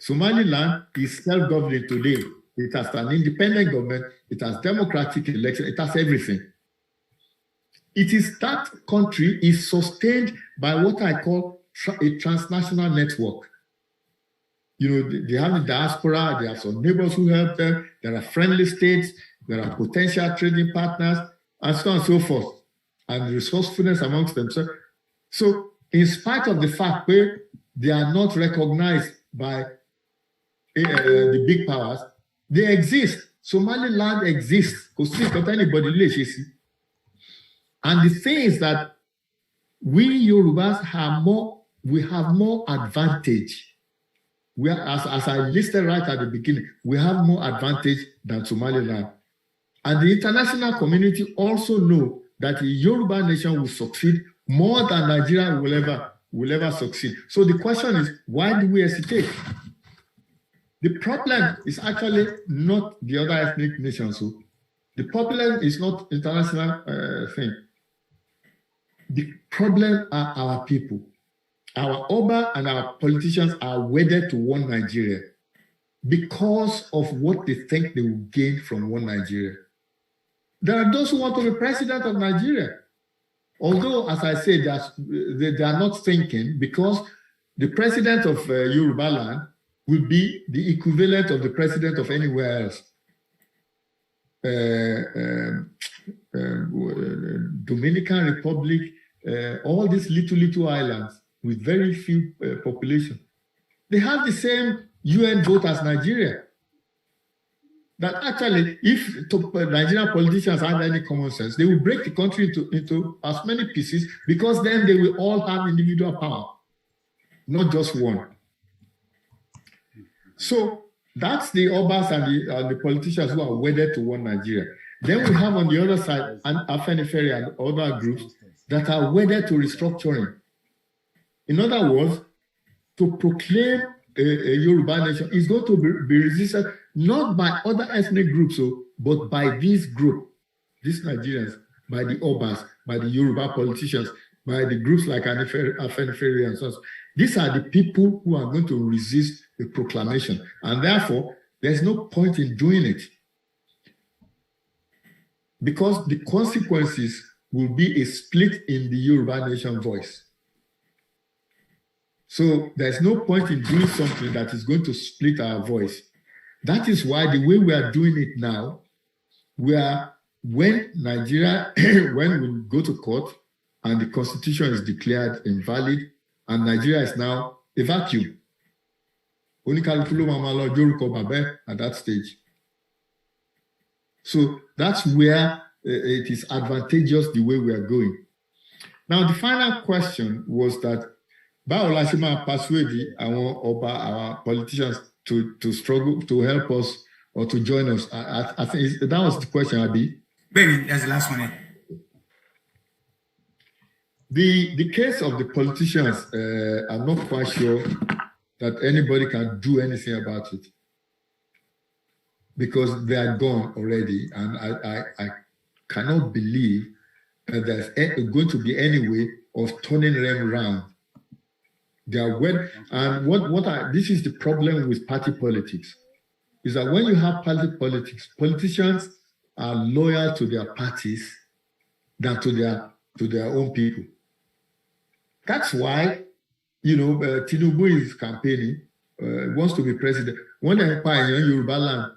Somaliland is self-governing today. It has an independent government, it has democratic election, it has everything. It is that country is sustained by what I call a transnational network. You know, they have the diaspora, they have some neighbors who help them, there are friendly states, there are potential trading partners, and so on and so forth, and resourcefulness amongst themselves. So, in spite of the fact that they are not recognized by the big powers, they exist. Somaliland exists. And the thing is that we Yorubas have more advantage. As I listed right at the beginning, we have more advantage than Somaliland. And the international community also know that the Yoruba nation will succeed more than Nigeria will ever succeed. So the question is, why do we hesitate? The problem is actually not the other ethnic nations. So the problem is not international thing. The problem are our people. Our Oba and our politicians are wedded to one Nigeria because of what they think they will gain from one Nigeria. There are those who want to be president of Nigeria. Although, as I said, they are not thinking, because the president of Yoruba land will be the equivalent of the president of anywhere else. Dominican Republic, all these little islands with very few population. They have the same UN vote as Nigeria. That actually, if Nigerian politicians had any common sense, they will break the country into as many pieces, because then they will all have individual power, not just one. So that's the Obas and the politicians who are wedded to one Nigeria. Then we have on the other side Afenifere and other groups that are wedded to restructuring. In other words, to proclaim a Yoruba nation is going to be resisted not by other ethnic groups, but by this group, these Nigerians, by the Obas, by the Yoruba politicians, by the groups like Afenifere and so on. These are the people who are going to resist the proclamation, and therefore there's no point in doing it, because the consequences will be a split in the Yoruba nation voice. So there's no point in doing something that is going to split our voice. That is why the way we are doing it now, when Nigeria, when we go to court and the constitution is declared invalid and Nigeria is now a vacuum, at that stage. So that's where it is advantageous the way we are going. Now, the final question was that Baolasima persuade our politicians to struggle, to help us or to join us. I think that was the question, Abi. Baby, that's the last one. The case of the politicians, I'm not quite sure that anybody can do anything about it, because they are gone already, and I cannot believe that there's going to be any way of turning them around. They are and this is the problem with party politics, is that when you have party politics, politicians are loyal to their parties than to their own people. That's why, Tinubu is campaigning, wants to be president. One empire in Yoruba land,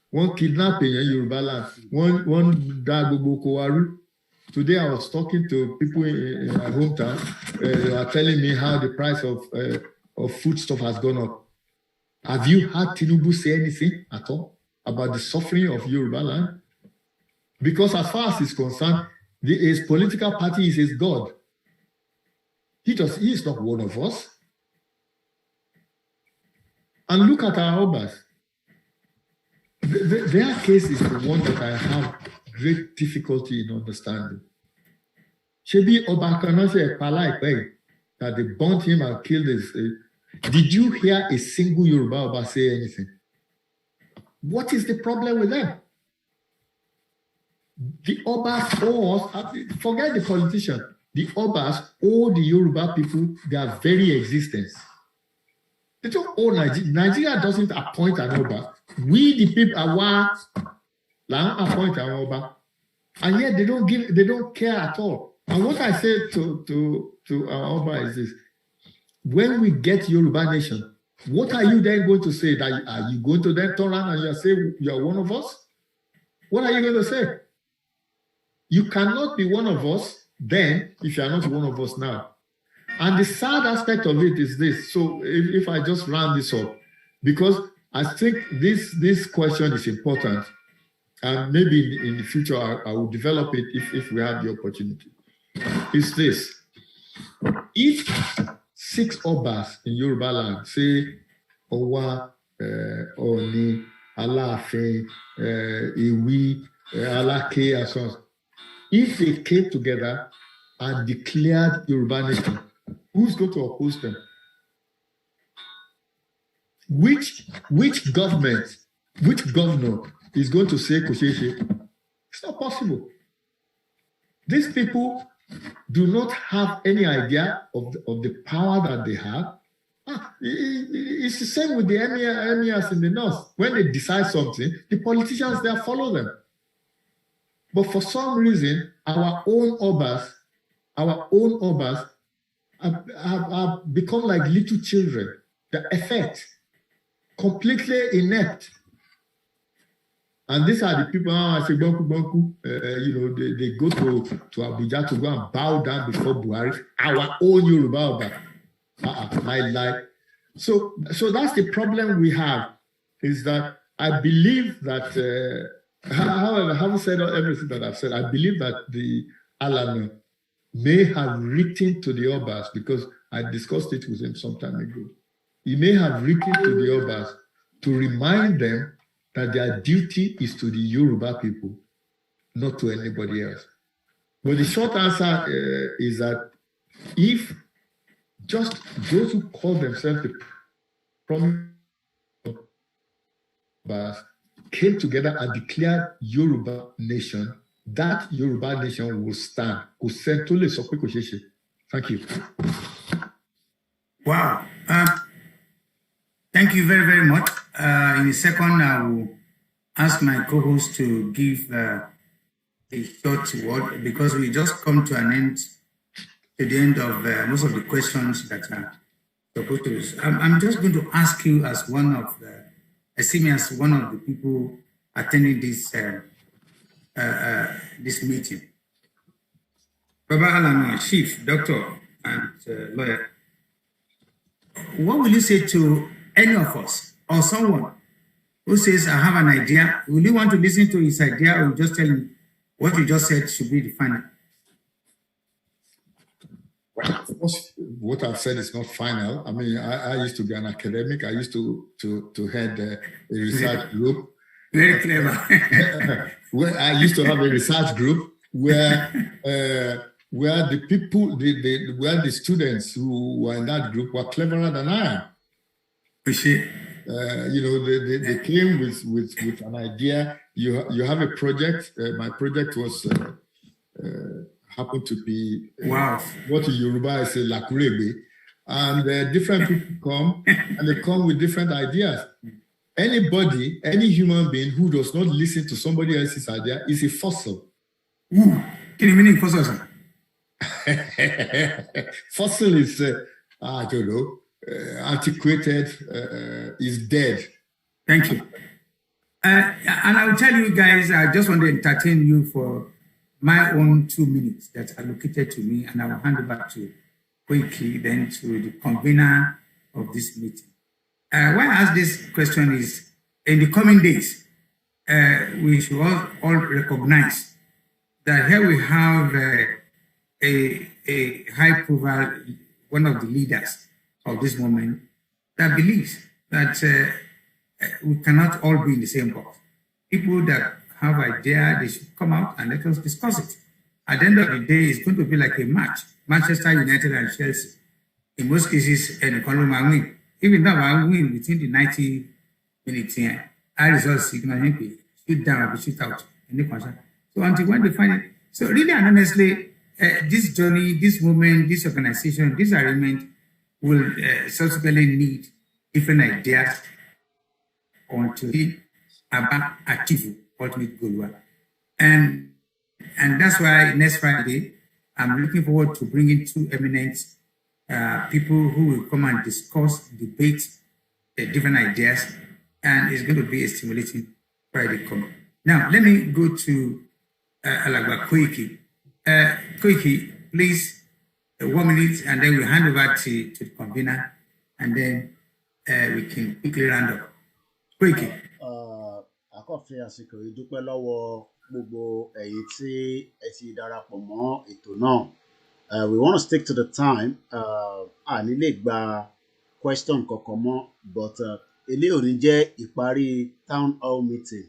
one kidnapping in Yoruba land, one Dagogo Kowaru. Today I was talking to people in my hometown. They are telling me how the price of foodstuff has gone up. Have you heard Tinubu say anything at all about the suffering of Yoruba land? Because as far as he's concerned, his political party is his God. He is not one of us. And look at our Obas. Their case is the one that I have great difficulty in understanding. Shebi Obakanose Palai, that they burnt him and killed his. Did you hear a single Yoruba Oba say anything? What is the problem with them? The Obas owe, forget the politician, the Obas owe the Yoruba people their very existence. They don't owe Nigeria. Nigeria doesn't appoint an Oba. We, the people, are appoint an Oba. And yet they don't care at all. And what I say to our Oba is this: when we get Yoruba nation, what are you then going to say? That are you going to then turn around and you say you are one of us? What are you going to say? You cannot be one of us then if you are not one of us now. And the sad aspect of it is this. So if I just round this up, because I think this question is important, and maybe in the future I will develop it if we have the opportunity. Is this: if 6 Obas in Yoruba land, say Owa, Oni, Alaafin, Iwi, Alake, and so on, if they came together and declared Yoruba nation, who's going to oppose them? Which governor is going to say Kosheshe? It's not possible. These people do not have any idea of the power that they have. It's the same with the emirs in the north. When they decide something, the politicians there follow them. But for some reason, our own Obas have become like little children. The effect, completely inept. And these are the people, I say, Banku, they go to Abuja to go and bow down before Buhari, our own Yoruba Oba. So that's the problem we have, is that I believe that, however, having said everything that I've said, I believe that the Alana may have written to the Obas, because I discussed it with him some time ago. He may have written to the Obas to remind them that their duty is to the Yoruba people, not to anybody else. But the short answer is that if just those who call themselves the prominent Obas came together and declared Yoruba nation, that Yoruba nation will stand. Thank you. Wow. Thank you very, very much. In a second, I will ask my co-host to give a short word, because we just come to an end, to the end of most of the questions that are supposed to. I'm just going to ask you, as one of the, I see me as one of the people attending this this meeting. Baba Alana, chief, doctor, and lawyer. What will you say to any of us or someone who says, I have an idea? Will you want to listen to his idea, or just tell him what you just said should be the final? Well, of course, what I've said is not final. I mean, I used to be an academic. I used to head a research group. Very clever. Where I used to have a research group where the people, where the students who were in that group were cleverer than I am. They came with an idea. You have a project. My project was happened to be what in Yoruba I say lakurebe, and different people come and they come with different ideas. Anybody, any human being who does not listen to somebody else's idea is a fossil. Can you mean fossil, sir? Fossil is I don't know, antiquated, is dead. Thank you. And I will tell you guys, I just want to entertain you for my own 2 minutes that are allocated to me, and I will hand it back to Koiki, then to the convener of this meeting. Why I ask this question is, in the coming days, we should all recognize that here we have a high-profile, one of the leaders of this moment, that believes that we cannot all be in the same box. People that have idea, they should come out and let us discuss it. At the end of the day, it's going to be like a match. Manchester United and Chelsea. In most cases, if even though I win within the 90 minutes here, I result signal shoot down or shoot out in the concern. So until when they find it, so really and honestly, this journey, this movement, this organization, this arrangement will subsequently need different ideas until about achieve ultimate goal. And that's why next Friday, I'm looking forward to bringing two eminent people who will come and discuss, debate different ideas, and it's going to be a stimulating Friday coming. Now, let me go to Alagba Koiki. Koiki, please, 1 minute, and then we'll hand over to the convener, and then we can quickly round up. Koiki. Akọ́fẹ́ àsìkò yìí dúpẹ́ lọ́wọ́ gbogbo ẹ̀yin tí ẹ ti darapọ̀ mọ́ ètò náà. We want to stick to the time. A ní lè gba question kankan mọ́, but eléyìí ò ní jẹ́ ìparí town hall meeting.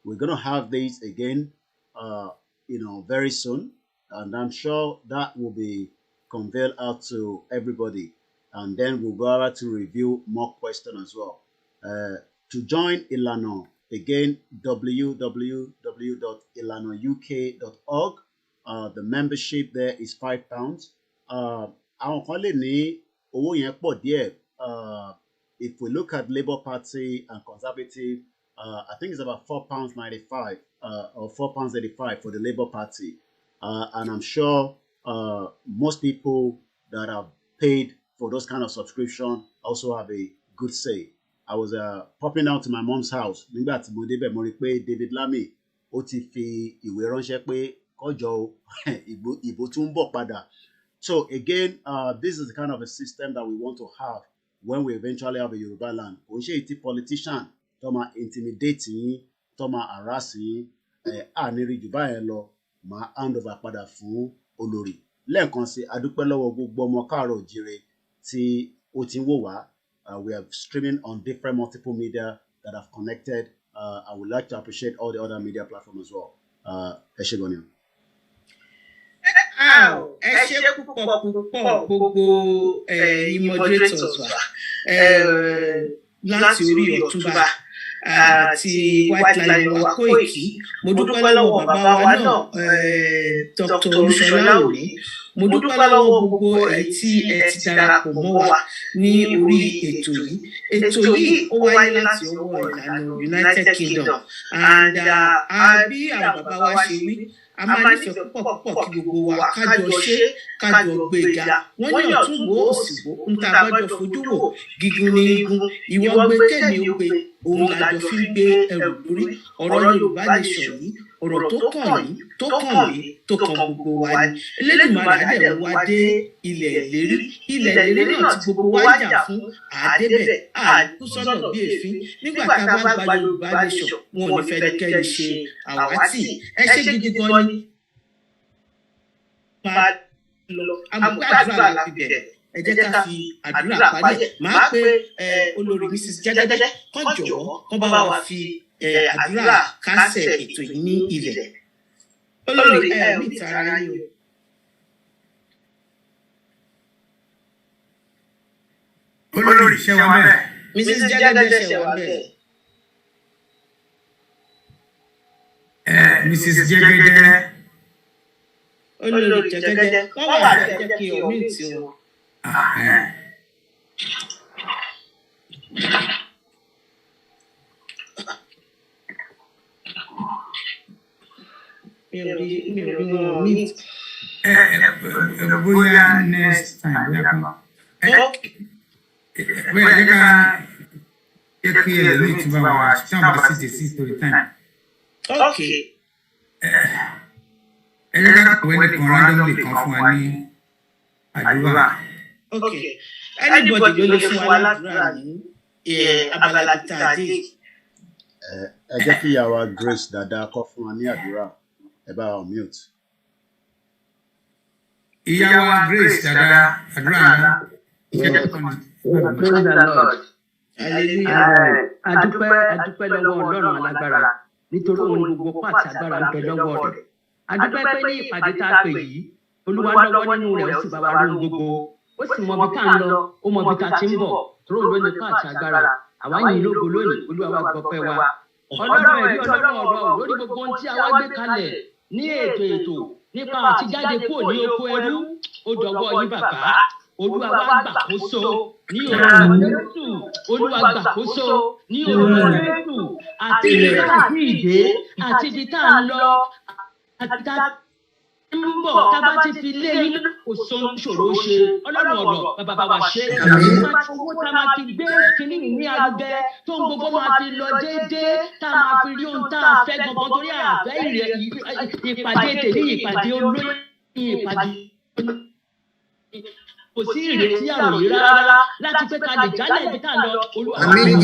We're going to have this again, very soon, and I'm sure that will be conveyed out to everybody, and then we'll go over to review more questions as well. To join Ilana, again, www.ilanauk.org. The membership there is £5. Àwọn kan lè ní owó yẹn pọ̀ díẹ̀. If we look at Labour Party and Conservative, I think it's about £4.95 or £4.85 for the Labour Party. And I'm sure most people that have paid for those kind of subscription also have a good say. I was popping out to my mom's house. Nígbà tí mo débẹ̀ mo rí pé David Lammy ó ti fi ìwé ránṣẹ́ pé kọjọ ìbò tún ń bọ̀ padà. So again, this is the kind of a system that we want to have when we eventually have a Yoruba land. Kò ń ṣe èyí tí politician tó máa intimidate yín, tó máa harass yín, àníri jù báyẹn lọ, máa hand over padà fún olórí. Lẹ́ẹ̀kan sí, a dúpẹ́ lọ́wọ́ gbogbo ọmọ káàárọ̀ oòjíire tí ó ti ń wò wá. We are streaming on different multiple media that have connected. I would like to appreciate all the other media platforms as well. Ẹ ṣé gan ni. Ẹ ṣé púpọ̀ gbogbo moderators wa láti orí Ọ̀túnba àti White Line wa Kóìkì. Mo dúpẹ́ lọ́wọ́ bàbá wa náà Dr. Olusola Oni. Mo dúpẹ́ lọ́wọ́ gbogbo èyí tí ẹ ti darapọ̀ mọ́ wa ní orí ètò yìí. Ètò yìí ó wáyé láti ọwọ́ ìlànà United Kingdom, and bí àwọn bàbá wa ṣe wí, a máa nífẹ̀ẹ́ púpọ̀ kí gbogbo wa kájọ ṣe, kájọ gbéga. Wọ́n ní ọ̀tún wo òsì wo, ń ta àbájọ fojú wò, gígùn ní igun, ìwọ gbé kẹ́mi ó gbé, òun làjọ fi ń gbé ẹrù lórí. Ọ̀rọ̀ Yorùbá nation yìí, ọ̀rọ̀ tó kàn yín, tó kàn mí, tó kàn gbogbo wa ni. Elédùmarè á dẹ̀ wá dé ilẹ̀ ìlérí. Ilẹ̀ ìlérí náà tí gbogbo wa jà fún àdébẹ̀, àkú sọ́nà bí èéfín. Nígbà tá a bá gba Yorùbá nation, wọn ò ní fẹ́ kẹ́ni ṣe àwátì. Ẹ ṣé gidi gan ni. Àmọ́ àdúrà la fi bẹ̀rẹ̀. Ẹ jẹ́ ká fi àdúrà parí ẹ̀. Màá pe olórí Mrs. Jẹ́gẹ́dẹ́ kán jọ̀wọ́ kán bá wa fi àdúrà kásẹ̀ ètò yìí ní ilẹ̀. Olórí ní ìtara yín o. Olórí ṣe wà bẹ́ẹ̀. Mrs. Jẹ́gẹ́dẹ́ ṣe wà bẹ́ẹ̀. Mrs. Jẹ́gẹ́dẹ́. Olórí Jẹ́gẹ́dẹ́ wọ́n wà jẹ́ kí omi tí wọn. Bóyá next time bóyá kan. Bóyá jẹ́ ká jẹ́ kí ẹlòmíì tún bá wa ṣáà bá sì dé sí torí time. Okay. Ẹ jẹ́ ká pè ní kan randomly kan fún wa ní àdúrà. Okay. Anybody ló lè fún wa ládùúrà ní abala tí a dé. Ẹ jẹ́ kí ìyá wa Grace dáadáa kọ́ fún wa ní àdúrà. Ẹ bá wa mute. Ìyá wa Grace dáadáa àdúrà ńlá. Praise the Lord. Adúpẹ́ lọ́wọ́ Ọlọ́run alágbára nítorí òun ni gbogbo pàtì agbára ń bẹ lọ́wọ́ rẹ̀. Adúpẹ́ pé ní ìpàdé tá a pè yìí, Olúwa lọ́wọ́ nínú rẹ̀ ó sì bá wa lóhun gbogbo. ó sì mọ bí ká ń lọ ó mọ bí ká ti ń bọ̀ tó ń lónìí ká àti agbára àwa yìí lógo lónìí Olúwa wa gbọpẹ́ wa Ọlọ́run ẹ̀rí Ọlọ́run ọ̀rọ̀ lórí gbogbo ohun tí a wá gbé kalẹ̀ ní ètò nípa àtijáde kúrò ní oko ẹrú ó dọwọ́ yín bàbá Olúwa wa gbàkóso ní orúkọ Jésù Olúwa gbàkóso ní orúkọ Jésù àti ibi tá àti ìdè àti ibi tá à ń lọ àti tá ń bọ̀ tá bá ti fi lé yín kò sóhun ṣòro ṣe Ọlọ́run ọ̀rọ̀ bàbá wa ṣe owó tá máa fi gbé kínní ní arugẹ tó ń gbogbo máa fi lọ déédéé tá a máa fi rí ohun tá a fẹ́ gbọ̀ngàn torí àfẹ́ ìpàdé tèmi ìpàdé olóyè ìpàdé kò sí ìrètí àròyé rárá láti pé ká lè jálẹ̀ ibi tá a lọ Olúwa lọ́kùnrin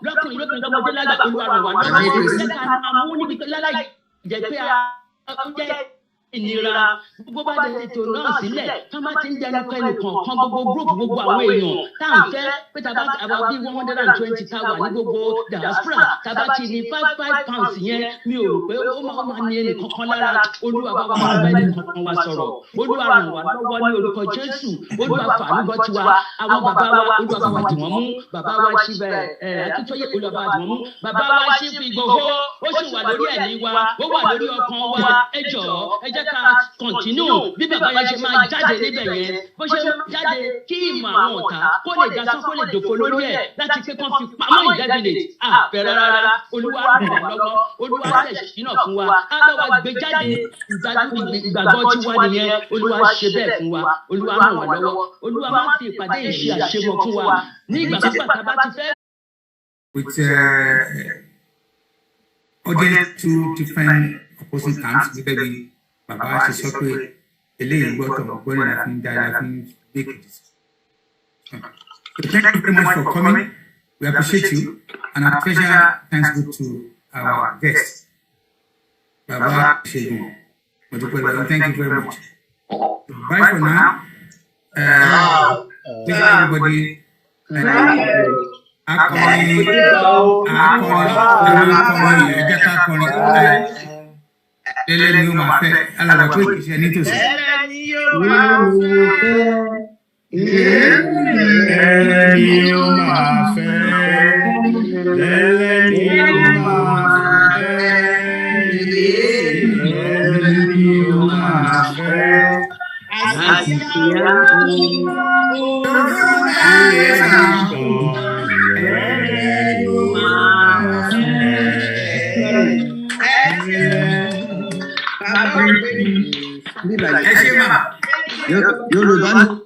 lóbìnrin lọ́mọdé lágbà Olúwa ràn wá lọ́wọ́ jẹ́ ká máa mú níbi láláì jẹ́ pé a jẹ́ ìnira gbogbo bá dẹ̀ ètò náà sílẹ̀ ká má ti ń dẹnu kẹ́ni kọ̀ọ̀kan gbogbo gúrúùpù gbogbo àwọn èèyàn tá à ń fẹ́ pé tàbá àwa bí 120 tá a wà ní gbogbo diaspora tàbá ti ní £5 yẹn mi ò rò pé ó máa ní ẹnì kankan lára Olúwa bá wà bá ẹnì kankan wa sọ̀rọ̀ Olúwa ràn wá lọ́wọ́ ní orúkọ Jésù Olúwa fàánú gbọ́ tiwa àwọn bàbá wa Olúwa bá wa dì wọ́n mú bàbá wa ṣì bẹ̀rẹ̀ Akíntóyè Olúwa bá wa dì wọ́n mú bàbá wa ṣì fi Ìgbòho ó sì wà lórí ẹ̀mí wa ó wà lórí ọkàn wa ẹ jọ̀ọ́ ẹ jẹ́ ká kọ̀ntínú bí bàbá yẹn ṣe máa jáde níbẹ̀ yẹn bó ṣe jáde kí ìmọ̀ àwọn ọ̀tá kó lè dasán kó lè dòfo lórí ẹ̀ láti pé kán fi pamọ́ ìjábìlẹ̀ àbẹ̀rẹ̀ rárá Olúwa ràn wá lọ́wọ́ Olúwa tẹ̀ ṣínà fún wa á bá wa gbé jáde ìgbàgbọ́ tiwa nìyẹn Olúwa ṣe bẹ́ẹ̀ fún wa Olúwa ràn wá lọ́wọ́ Olúwa má fi ìpàdé ìṣe àṣemọ fún wa ní ìgbàgbọ́ tá a bá ti fẹ́. With audience two different opposing camps gẹ́gẹ́ bí bàbá ṣe sọ pé eléyìí gbọ́dọ̀ gbọ́dọ̀ la fi ń dá la fi ń make it. Thank you very much for coming. We appreciate you and our pleasure thanks go to our guest. Baba Shegun. Thank you very much. Bye for now. Please everybody. Akọrin ẹ̀jẹ̀ ká kọrin ẹlẹ́ni yóò máa fẹ́ alàgbà pé kìí ṣe nítòsí. ẹlẹ́ni yóò máa fẹ́. ẹlẹ́ni yóò máa fẹ́. ẹlẹ́ni yóò máa fẹ́. ẹlẹ́ni yóò máa fẹ́.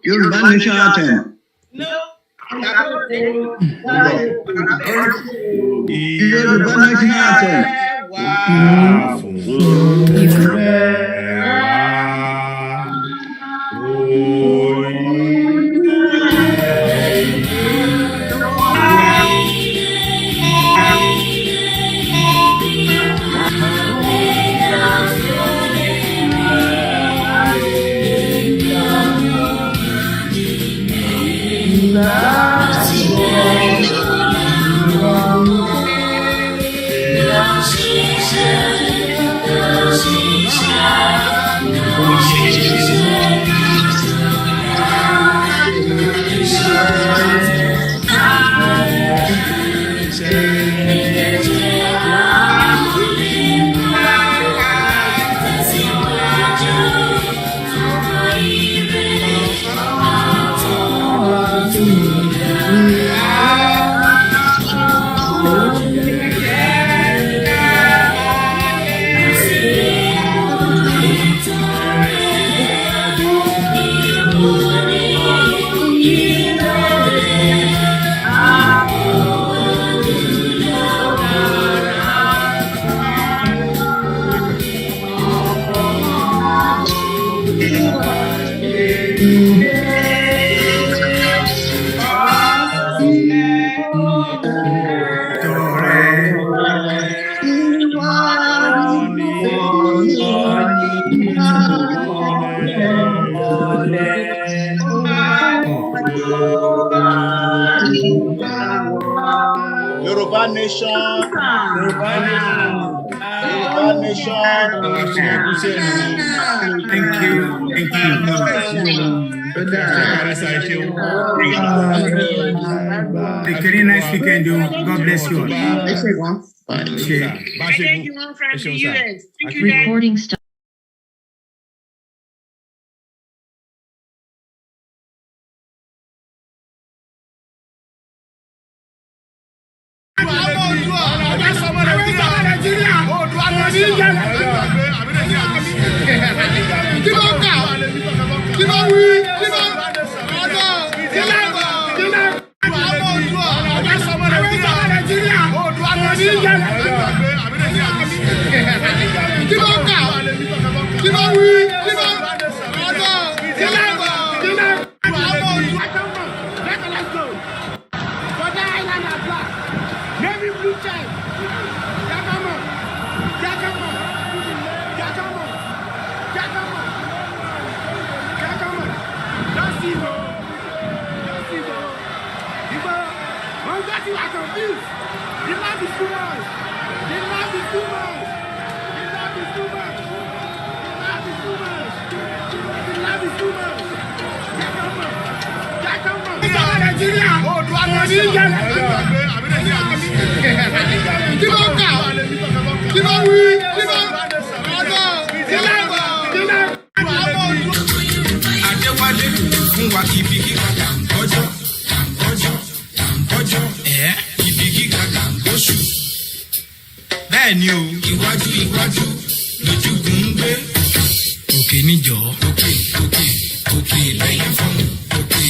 Yoruba national anthem. Yoruba national anthem. Yoruba nation. Thank you. Very nice weekend. God bless you all. Thank you all from the US. Thank you, recording stuff. Bẹ́ẹ̀ni o, iwájú lójúgun ń gbé. Òkè níjọ́, òkè lẹ́yìn fún òkè.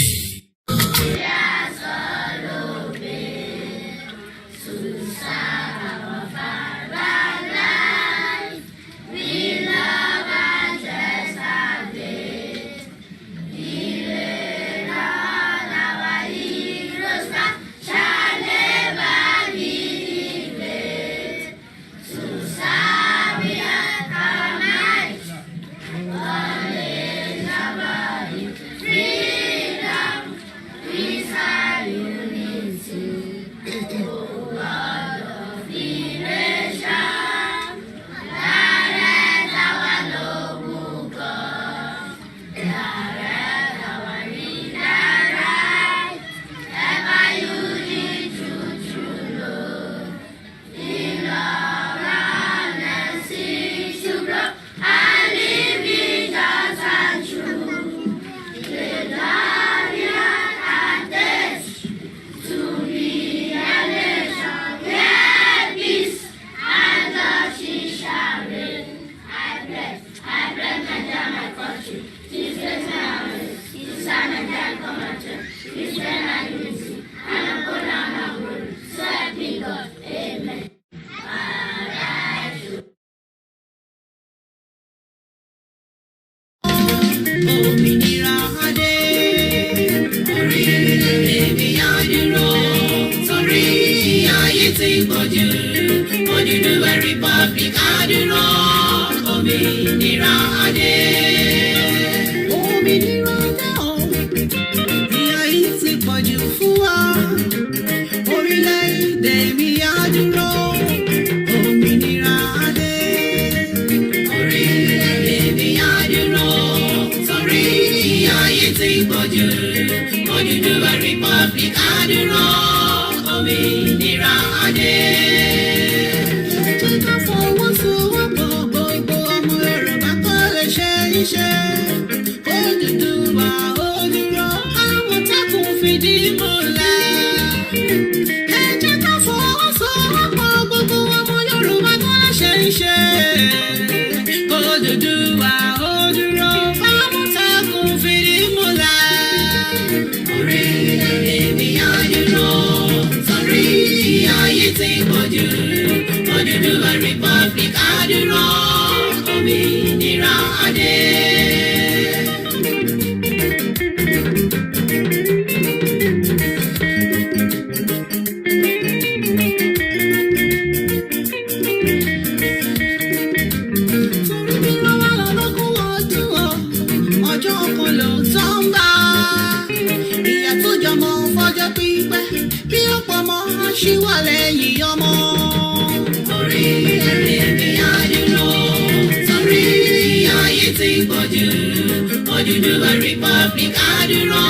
Odùduwà Republic àdúrà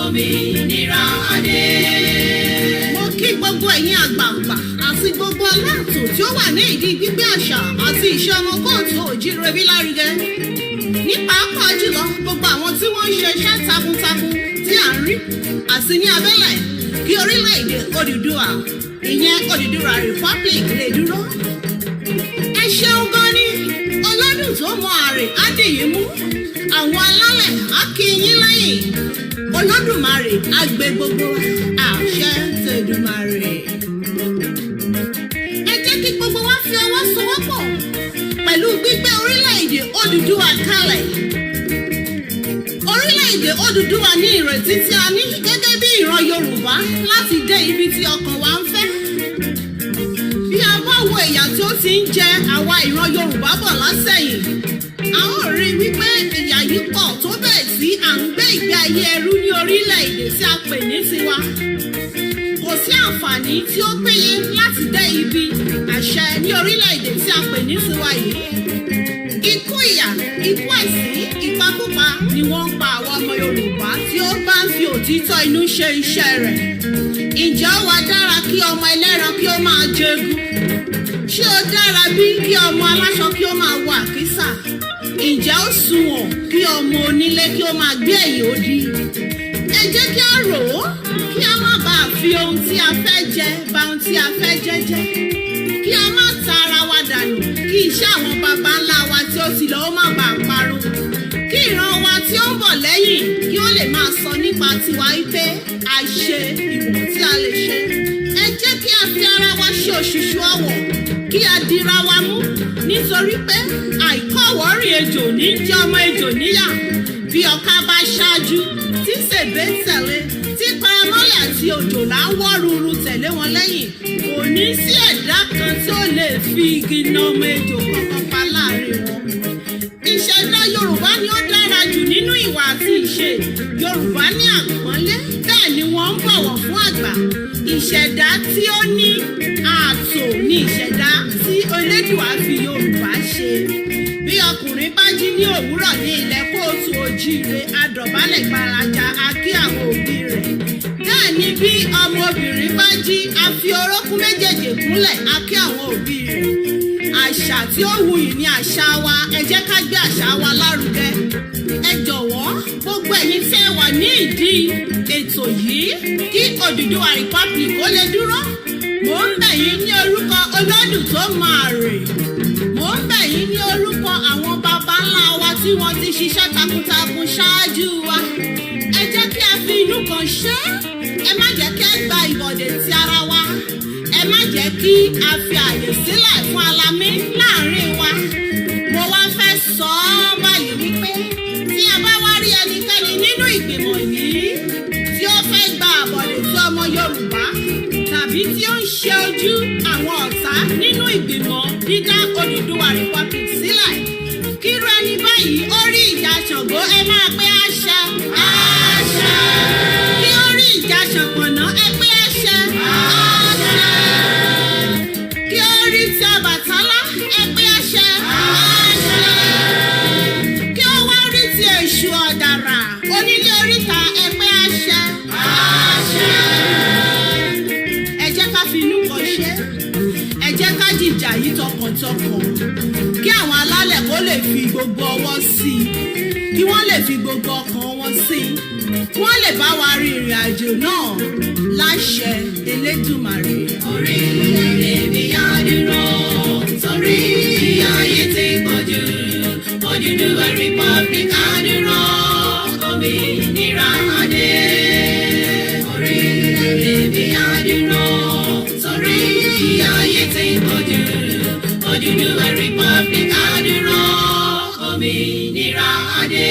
òmìnira adé. Mo kí gbogbo ẹ̀yin àgbààgbà àti gbogbo aláàtò tí ó wà ní ìdí gbígbé àṣà àti ìṣe ọmọ kóòtù òjíire lárugẹ. Ní pàápàá jùlọ gbogbo àwọn tí wọ́n ń ṣe iṣẹ́ takuntakun tí à ń rí àti ní abẹ́lẹ̀ kí orílẹ̀-èdè Odùduwà ìyẹn Odùduwà Republic lè dúró. Ẹ ṣeun gan ni ọlọ́dún tó mọ àrè á dìyí mú. Àwọn alálẹ̀ á kí yín lẹ́yìn. Olódùmarè á gbé gbogbo àṣẹ tẹ̀dùmarè. Ẹ jẹ́ kí gbogbo wa fi ọwọ́ sowọ́pọ̀ pẹ̀lú gbígbé orílẹ̀-èdè Odùduwà kalẹ̀. Orílẹ̀-èdè Odùduwà ní ìrètí tí a ní gẹ́gẹ́ bí ìran Yorùbá láti dé ibi tí ọkàn wa ń fẹ́. Bí a bá wo ìyà tí ó ti ń jẹ àwa ìran Yorùbá bọ̀ látẹ̀yìn, a ó rí wípé ìyà yìí pọ̀ tó bẹ́ẹ̀ sí à ń gbé ìgbé ayé ẹrú ní orílẹ̀-èdè tí a pè ní tiwa. Kò sí àǹfààní tí ó péye láti dé ibi àṣẹ ní orílẹ̀-èdè tí a pè ní tiwa yìí. Ikú ìyà, ikú ẹ̀sín, ìpakúpa ni wọ́n ń pa àwọn ọmọ Yorùbá tí ó bá ń fi òtítọ́ inú ṣe iṣẹ́ rẹ̀. Ǹjẹ́ ó wá dára kí ọmọ ẹlẹ́ran kí ó máa jẹgun? Ṣé ó dára bí kí ọmọ aláṣọ kí ó máa wọ àkísà? Ǹjẹ́ ó sunwọ̀n kí ọmọ onílé kí ó máa gbé ẹ̀yìn odi? Ẹ jẹ́ kí a rò ó kí a má bàa fi ohun tí a fẹ́ jẹ bà ohun tí a fẹ́ jẹ jẹ́. Kí a má ta ara wa dànù kí iṣẹ́ àwọn baba ńlá wa tí ó ti lọ ó má bàa parun. Kí ìran wa tí ó ń bọ̀ lẹ́yìn kí ó lè máa sọ nípa tiwa wípé a ṣe ìwọ̀n tí a lè ṣe. Ẹ jẹ́ kí a fi ara wa ṣe òṣùṣù ọwọ̀ kí a dira wa mú nítorí pé àìkọ́wọ́rìn ejò ní jẹ́ ọmọ ejò níyà. Bí ọ̀ká bá ṣáájú tí sèbé tẹ̀lé tí paramọ́lẹ̀ àti òjòlá ń wọ́ ruru tẹ̀lé wọn lẹ́yìn, kò ní sí ẹ̀dá kan tí ó lè fi igi na ọmọ ejò kankan pa láàrin wọn. Ìṣẹ̀dá Yorùbá ni ó dára jù nínú ìwà àti ìṣe. Yorùbá ní àpọ́nlé bẹ́ẹ̀ ni wọ́n ń bọ̀wọ̀ fún àgbà. Ìṣẹ̀dá tí ó ní ààtò ni ìṣẹ̀dá tí Elédùà fi Yorùbá ṣe. Bí ọkùnrin bá jí ní òwúrọ̀ ní ilẹ̀ kóòtù òjíire, a dọ̀bálẹ̀ gbalaja a kí àwọn òbí rẹ̀. Bẹ́ẹ̀ ni bí ọmọbìnrin bá jí, a fi orókún méjèèjì kúnlẹ̀ a kí àwọn òbí rẹ̀. Àṣà tí ó wuyì ní àṣà wa, ẹ jẹ́ ká gbé àṣà wa lárugẹ. Ẹ jọ̀wọ́ gbogbo ẹ̀yin tí ẹ wà ní ìdí ètò yìí kí Odùduwà Republic ó lè dúró. Mò ń bẹ̀ yín ní orúkọ Olódù tó mọ àrè. Mò ń bẹ̀ yín ní orúkọ àwọn baba ńlá wa tí wọ́n ti ṣiṣẹ́ takuntakun ṣáájú wa. Ẹ jẹ́ kí a fi inú kan ṣe é. Ẹ má jẹ́ kí a gba ìbọ̀dẹ̀ ti ara wa. Ẹ má jẹ́ kí a fi àyè sílẹ̀ fún alamí láàrin wa. Mo wá fẹ́ sọ ọ́ báyìí wípé tí a bá wá rí ẹnikẹ́ni nínú ìgbìmọ̀ yìí tí ó fẹ́ gba àbọ̀dẹ̀ tí ọmọ Yorùbá tàbí tí ó ń ṣe ojú àwọn ọ̀tá nínú ìgbìmọ̀ dídá Odùduwà Republic sílẹ̀, kírú ẹni báyìí ó rí ìjà Ṣàngó ẹ máa pé àṣẹ. Àṣẹ. Kí ó rí ìjà Ṣàngọ̀nná ẹ pé àṣẹ. Àṣẹ. Kí ó rí ti Ọbàtálá ẹ pé àṣẹ. Àṣẹ. Kí ó wá rí ti Èṣù Ọ̀dàrà onílé oríta ẹ pé àṣẹ. Àṣẹ. Ẹ jẹ́ ká fi inú kan ṣe. Ẹ jẹ́ ká jìjà yìí tọkàntọkàn. Kí àwọn alálẹ̀ kó lè fi gbogbo ọwọ́ sí i. Kí wọ́n lè fi gbogbo ọkàn wọn sí i. Kí wọ́n lè bá wa rin ìrìn àjò náà láṣẹ Elédùmarè. Orílẹ̀-èdè mi á dúró torí ìyà ayé ti pọ̀jù. Odùduwà Republic á dúró òmìnira adé. Orílẹ̀-èdè mi á dúró torí ìyà ayé ti pọ̀jù. Odùduwà Republic á dúró òmìnira adé.